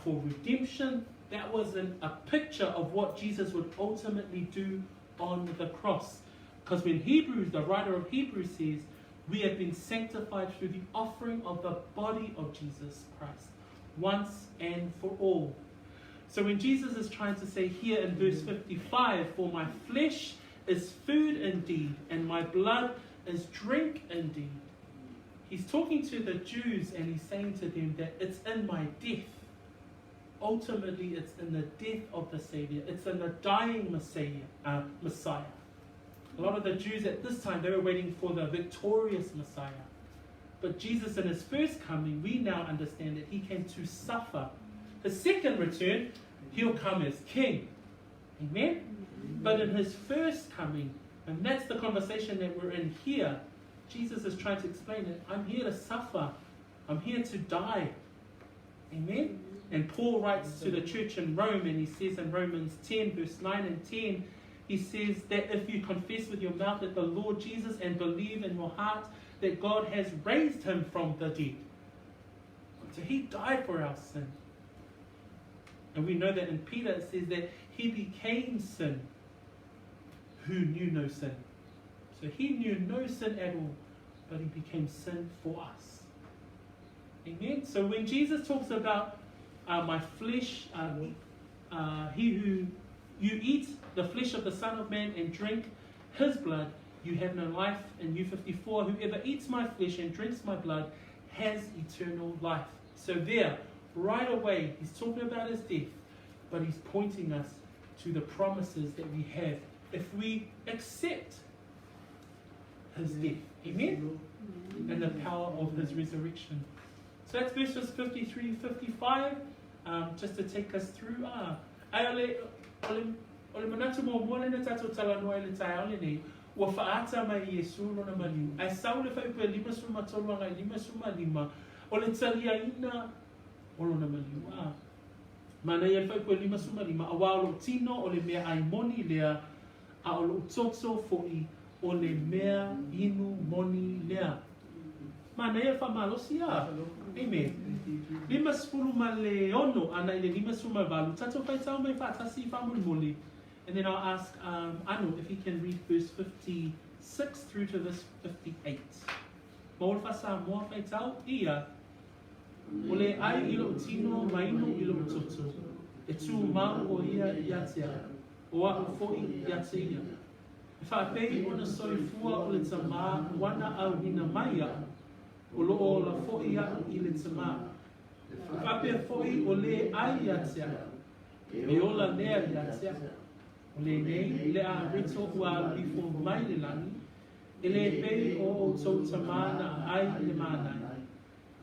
Speaker 1: for redemption. That was a picture of what Jesus would ultimately do on the cross. Because when the writer of Hebrews says, we have been sanctified through the offering of the body of Jesus Christ, once and for all. So when Jesus is trying to say here in verse 55, for my flesh is food indeed, and my blood is drink indeed, He's talking to the Jews and He's saying to them that it's in my death. Ultimately, it's in the death of the Savior. It's in the dying Messiah. A lot of the Jews at this time, they were waiting for the victorious Messiah. But Jesus, in His first coming, we now understand that He came to suffer. His second return, He'll come as King. Amen? But in His first coming, and that's the conversation that we're in here, Jesus is trying to explain that I'm here to suffer. I'm here to die. Amen? And Paul writes to the church in Rome, and he says in Romans 10, verse 9 and 10, he says that if you confess with your mouth that the Lord Jesus and believe in your heart that God has raised Him from the dead. So He died for our sin. And we know that in Peter it says that He became sin who knew no sin. So He knew no sin at all, but He became sin for us. Amen? So when Jesus talks about my flesh, you eat the flesh of the Son of Man and drink His blood, you have no life. In U54, whoever eats my flesh and drinks my blood has eternal life. So there, right away, He's talking about His death, but He's pointing us to the promises that we have if we accept His death. Amen? And the power of His resurrection. So that's verses 53, 55, just to take us through. Ole manatu mo mole na tato tala no ele tai ole nei wa faata mai Iesu lona maliu ai saule fa ipu lima suma tolu ngai lima suma lima ole talia ina olona maliu mana ia fa ipu lima suma lima awalo tino ole mea ai moni lea a ole tsotso foi ole mea inu moni lea mana ia fa malosia. Amen. Lima sepuluh maleono ana ile lima suma valu tato fa tau mai fa tasi fa muli. And then I'll ask Anu if he can read verse 56 through to verse 58. Maul fasa moa fai tau ia. Ole ai ilo tino maino ilo toto. E tu mau o ia iatea. O a foi iatea. Fa pei ona soifua o le tama wana au hina maia. O loo la foi ia i le tama. Fa pe foi o le ai iatea. E ola nea iatea. Le nei le a rito ua before mai le lani ele pei o tau tamana ai le manai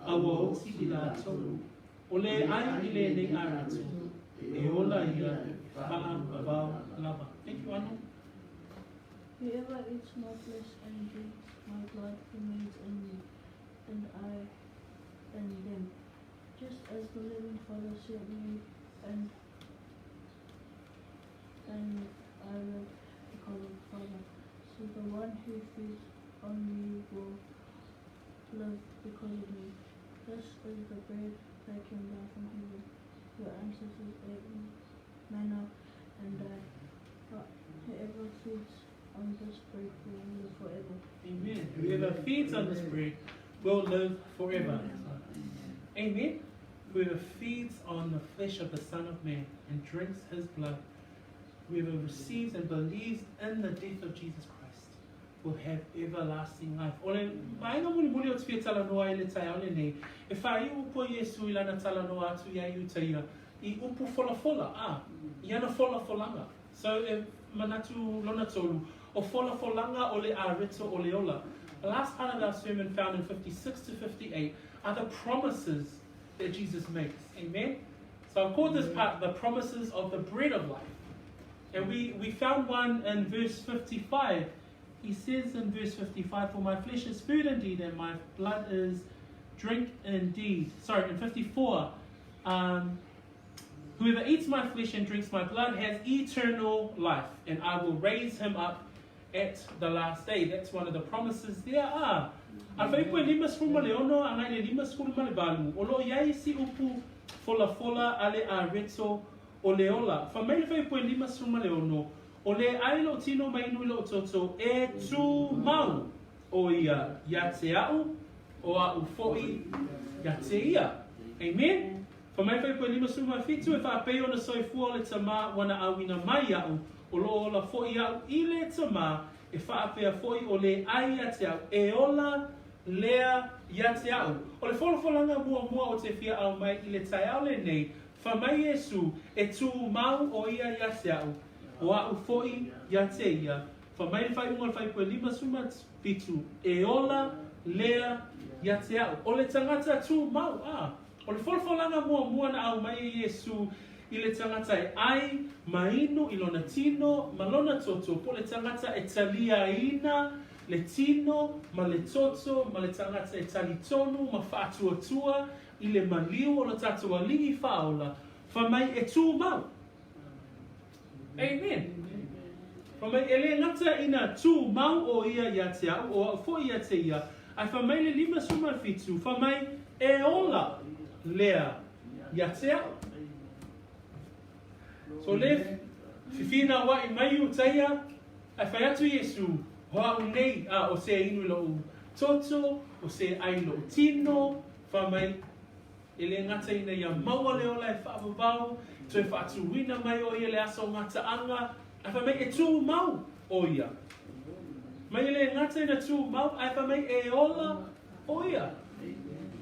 Speaker 1: awa oti i la tolu o le ai i le nei a rito e ola ia faa vau lava. Thank you, Anu.
Speaker 2: Whoever eats my flesh and drinks my blood remains in me, and I in them. Just as the living Father sent me, and I live because of the Father. So the one who feeds on me will live because of me. This is the bread that came down from heaven. Your ancestors ate manna and died. But whoever feeds on this bread will live forever.
Speaker 1: Amen. Whoever feeds on this bread will live forever. Amen. Whoever feeds on the flesh of the Son of Man and drinks his blood, whoever receives and believes in the death of Jesus Christ, will have everlasting life. Ole, mainga muli o tia tala noa I le tai ole nei. E whai upo Iesu I lana tala noa atu ia Iutaia. I upu fola fola, I ana fola folanga. So, manatu lona tolu. O fola folanga ole a rito ole ola. The last part of our sermon found in 56 to 58 are the promises that Jesus makes. Amen? So I've called this part the promises of the bread of life. And we found one in verse 55. He says in verse 55, for my flesh is food indeed, and my blood is drink indeed. Sorry, in 54, whoever eats my flesh and drinks my blood has eternal life, and I will raise him up at the last day. That's one of the promises there are. Alfai koe lima skulu leono, angai le lima skulu le balu. O lo iai si upu fola fola ale a reto o leola. Fa mai fai koe lima skulu leono. O le ai lo tino mai nui lo toto e tu mau o ia te au o a ufoi ia te ia. Amen? Fa mai fai koe lima skulu fitu e fa peo na soifua le tama wana awina mai au. O lo la foi au I le tama e whaapea foi o le ai ia te au e ola lea ia te au. O le wholofolanga mua o te whia au mai I le tai au le nei, whamai Iesu e tū mau o ia te au, o au foi ia te ia. Whamai le whai unga le whai koe lima suma pitu, e ola lea ia te au. O le tangata tū mau, o le wholofolanga mua na au mai Iesu I le tangata e ai, mainu, I lona tino, malona toto, po le tangata e talia ina, le tino, ma le toto, ma le tangata e tali tonu, ma whaatua tua, I le maliu o le tatua lingi whaola, whamai e tū mau. Amen. Whamai e le ngata ina tū mau o ia te au, o fo ia te ia, ai whamai le lima suma fitu, whamai e ola lea ia te au. So le fifina wa I mai Iutaia ai whai atu Iesu hoa unei o se inu lo toto o se ai lo tino whamai e le ngata ina ia maua leo lai whaavavau to e whaatu wina mai o ia le aso ngata anga ai whamai e tū mau o ia mai le ngata ina tū mau ai whamai e ola o ia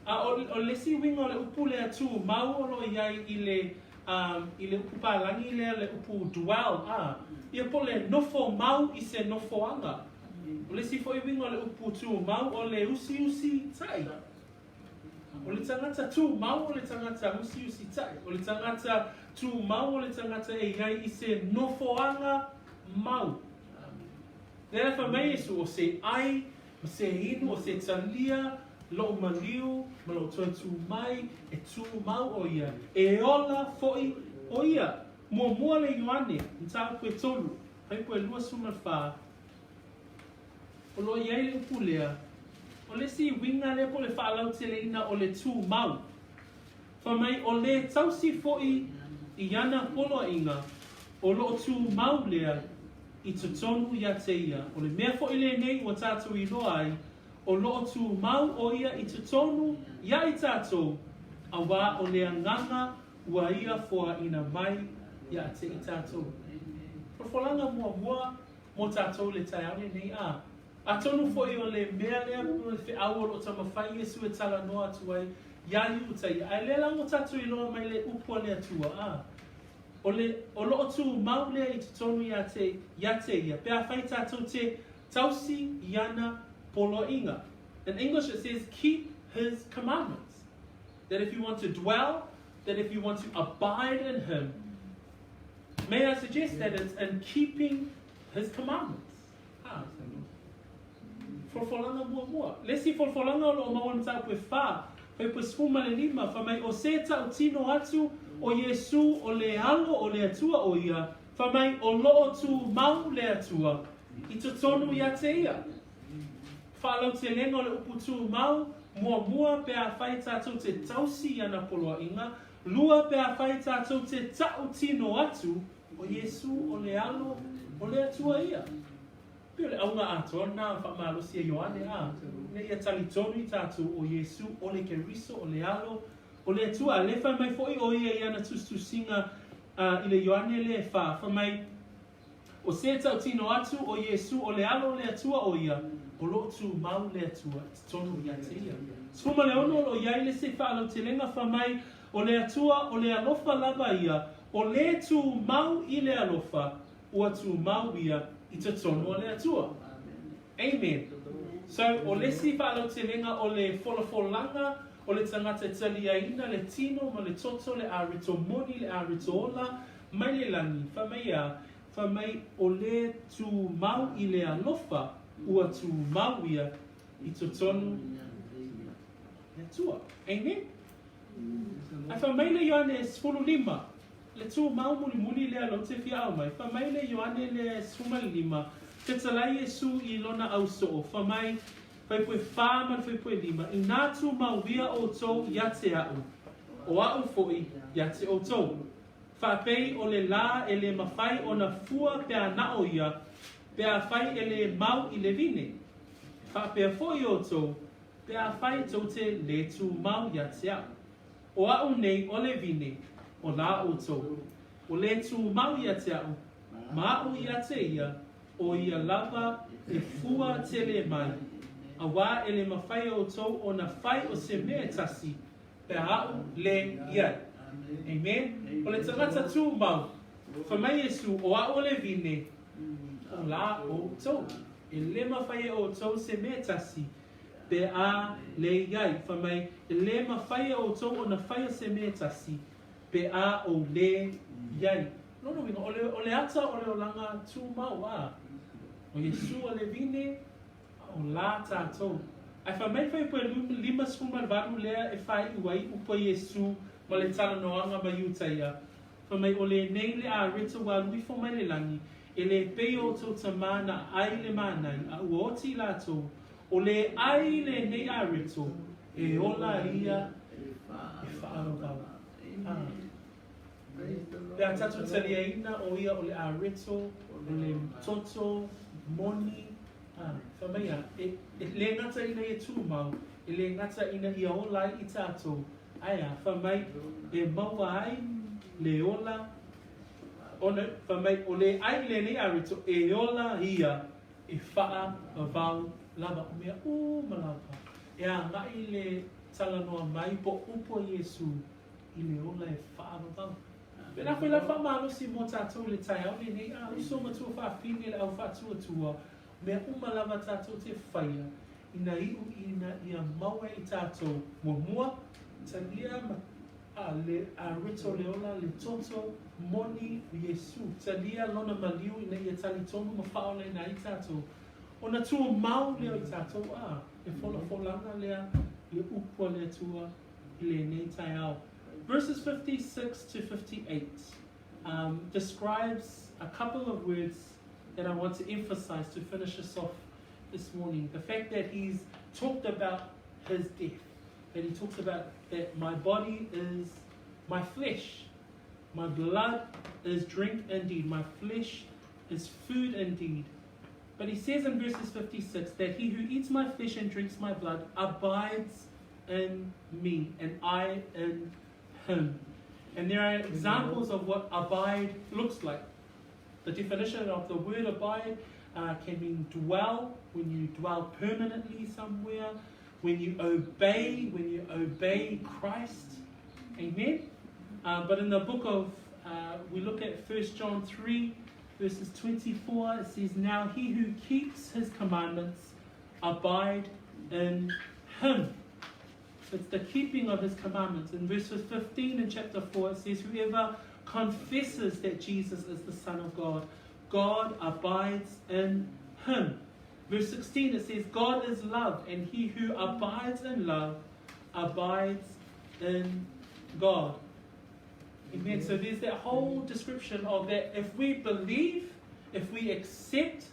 Speaker 1: o lesi winga o le upu lea tū mau o lo iai I le upu pālangi lea le upu dwell ia po le nofo mau I se nofo anga o le sifo I winga le upu tū mau o le usi tai o le tangata tū mau o le tangata usi tai o le tangata tū mau o le tangata e iai I se nofo anga mau lea whamai Iesu o se ai o se inu o se talia lo maliu, ma lo tuatu mai, e tū mau o ia. E ola foi o ia. Mua le Ioane, ntāu koe tolu. Hai koe lua suma whā. O lo iai le upu lea. O le si winga le po le whaalau te le ina o le tū mau. Whamai o le tausi foi I ana polo inga. O lo tū mau lea I tutonu ia te ia. O le mea foi le nei o tātou I loa ai. O loo tū mau o ia I te tonu, ia I tātou, a wā o lea nganga ua ia fōa ina mai ia te I tātou. Whawhalanga mua mo tātou le tai aune nei a. A tonu fo I o le mea lea mo le whi au o lo tama whai Iesu e tala noa atu ai, ia Iutaia. Ai lea lango tātou I loa mai le upua lea tua a. O loo tū mau lea I te tonu ia te ia. Pea whai tātou te tausi iana polo inga. In English it says keep his commandments. That if you want to dwell, that if you want to abide in him, may I suggest that it's in keeping his commandments. Folfolanga mua. Lesi folfolanga o mawana tau pe wha. Pai pe sfuma le lima. Whamai o seta o tino atu o Iesu o le alo o le atua o ia. Whamai o loo tu mau le atua. I to tonu ia te ia. Whalau te lenga o le upu tu mau. Mua pe a whai tātou te tausi ana poloa inga. Lua pe a whai tātou te tau tino atu o Iesu o le alo o le atua ia. Pio le aunga ato na whamalosi a Ioane a. Ne ia tali tonu i tātou o Iesu o le keriso o le alo o le atua. Le whai mai foi o ia iana tustu singa i le Ioane le wha. Whamai o se tau tino atu o Iesu o le alo o le atua o ia. O lo tu mau le atua, tonu ia te ia. Sfuma le ono o iai le se whaalo te lenga whamai o le atua o le alofa lava ia. O le tu mau i le alofa, ua tu mau ia i te tonu o le atua. Amen. So, o le si whaalo te lenga o le wholafolanga, o le tangata taliaina, le tino, ma le toto, le arito moni, le arito ola, mai le langi, whamai o le tu mau i le alofa, ua tu mau ia i te tonu le tua. Amen? Ai whamai le Ioane 15, le tu mau muli le alo te fia au mai. Whamai le Ioane le 15, te talai Iesu i lona au soo. Whamai whaipoe whāman whaipoe 5. I nā tu mau via o tau ia te au. O au foi ia te o tau. Whapei o le la e le mawhai o na fua pea nao ia. Pea whai e le mau i le vine. Whapea foi o tau. Pea whai tau te le tu mau ia te au. O au nei o le vine. O la o tau. O le tu mau ia te au. Mau ia te ia. O ia lava e fua te le mai. A wā e le mawhai o tau o na whai o se mea tasi. Pea au le iai. Amen. O le tangata tū mau. Whamai Iesu o au le vine. O la o tau. E le mawhai o tau se mea tasi. Pe a le iai. Whamai e le mawhai o tau o na whai o se mea tasi. Pe a o le iai. Nono winga, o le ata o le olanga tū mau a. O Iesu o le vine. O la tātou. Ai whamai whai pua lima sfuma varu lea e whai uai upa Iesu ma le tala noanga ma Iutaia. Whamai o le nei le a rita wa luifo mai le langi. E le peo tau tamana ai le manai a uoti lātou. O le ai le nei a rito e ola ia e whaarobau. Pea tatu taliaina o ia o le a rito, o le toto, moni. Whamai a, le ngata ina e tūmau, e le ngata ina i ola i tātou. Aia, whamai e maua ai, le ola, whamai o le ai le nei arito, e ola ia, e whaa a vau lava o mea malapa. E a ngai le talanoa mai po upo Iesu, i le ola e whaa a vau. Pena koe la whamalo si mo tātou le tai au le nei, uso matua whaafine le au whaatua tua, mea lava tātou te whaia, ina iu ina ia maua i tātou mua, talia a rito leola le toto moni Iesu, talia lona maliu ina ia tali tonu ma whaole na i tātou. O na tua mau leo i tātou e folanga lea, le upua lea tua, i le nei tai au. Verses 56 to 58 describes a couple of words that I want to emphasize to finish us off this morning. The fact that he's talked about his death. That he talks about that my body is my flesh. My blood is drink indeed. My flesh is food indeed. But he says in verses 56 that he who eats my flesh and drinks my blood abides in me and I in him. And there are examples of what abide looks like. The definition of the word abide can mean dwell, when you dwell permanently somewhere, when you obey Christ. Amen? But in the book of, we look at 1 John 3, verses 24, it says, now he who keeps his commandments abide in him. It's the keeping of his commandments. In verses 15 in chapter 4, it says, whoever confesses that Jesus is the Son of God, God abides in him. Verse 16, it says, God is love, and he who abides in love abides in God. Amen. So there's that whole description of that if we believe, if we accept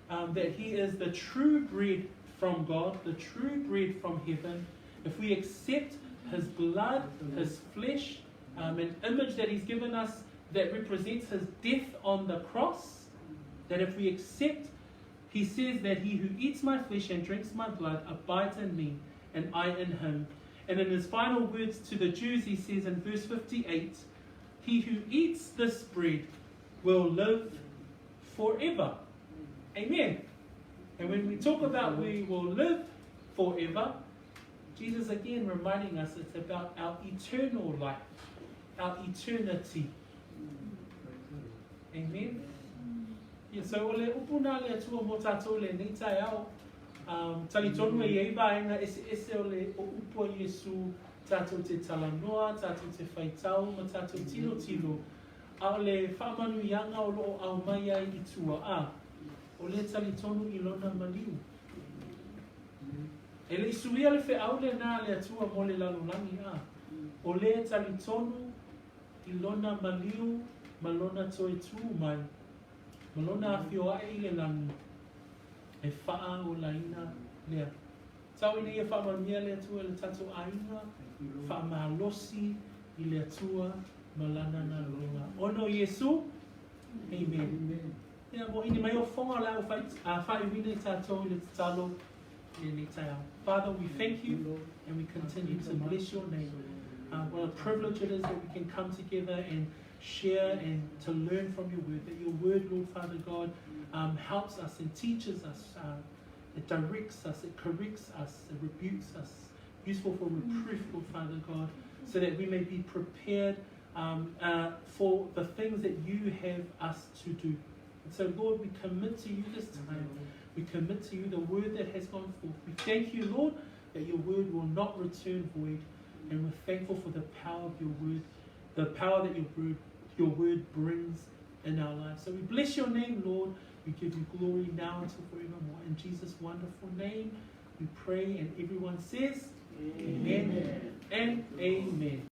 Speaker 1: that he is the true bread from God, the true bread from heaven, if we accept his blood, his flesh, an image that he's given us that represents his death on the cross, that if we accept, he says that he who eats my flesh and drinks my blood abides in me, and I in him. And in his final words to the Jews, he says in verse 58, he who eats this bread will live forever. Amen. And when we talk about we will live forever, Jesus again reminding us it's about our eternal life, our eternity. Amen. Yeah, so ole upuna le tua mo tatou le neitai au tali tonu e iei vaenga ese ole o upo Iesu tatou te talanoa, tatou te whaitau, ma tatou tilo tilo a ole whaamanu ianga o loo au mai ai i tua a ole tali tonu i lona maliu. E le isuia le wheau le nā le atua mo le lalolangi a ole tali tonu i lona maliu ma lona toe tū mai. Malona whioa e le langi, e whaa o laina lea. Tau ina ia wha mamia le atua le tatou ainga, wha mahalosi i le atua malana na longa. Ono Iesu, Amen. Ia mo ini mai o whonga la o whai wine tatou le talo le ne tau. Father, we thank you and we continue to bless your name. What a privilege it is that we can come together and share and to learn from your word, that your word, Lord Father God, helps us and teaches us, it directs us, it corrects us, it rebukes us, useful for reproof, Lord Father God, so that we may be prepared for the things that you have us to do. And so, Lord, we commit to you this time. We commit to you the word that has gone forth. We thank you, Lord, that your word will not return void, and we're thankful for the power of your word, the power that your word brings in our lives. So we bless your name, Lord. We give you glory now until forevermore. In Jesus' wonderful name, we pray, and everyone says, Amen, and Amen.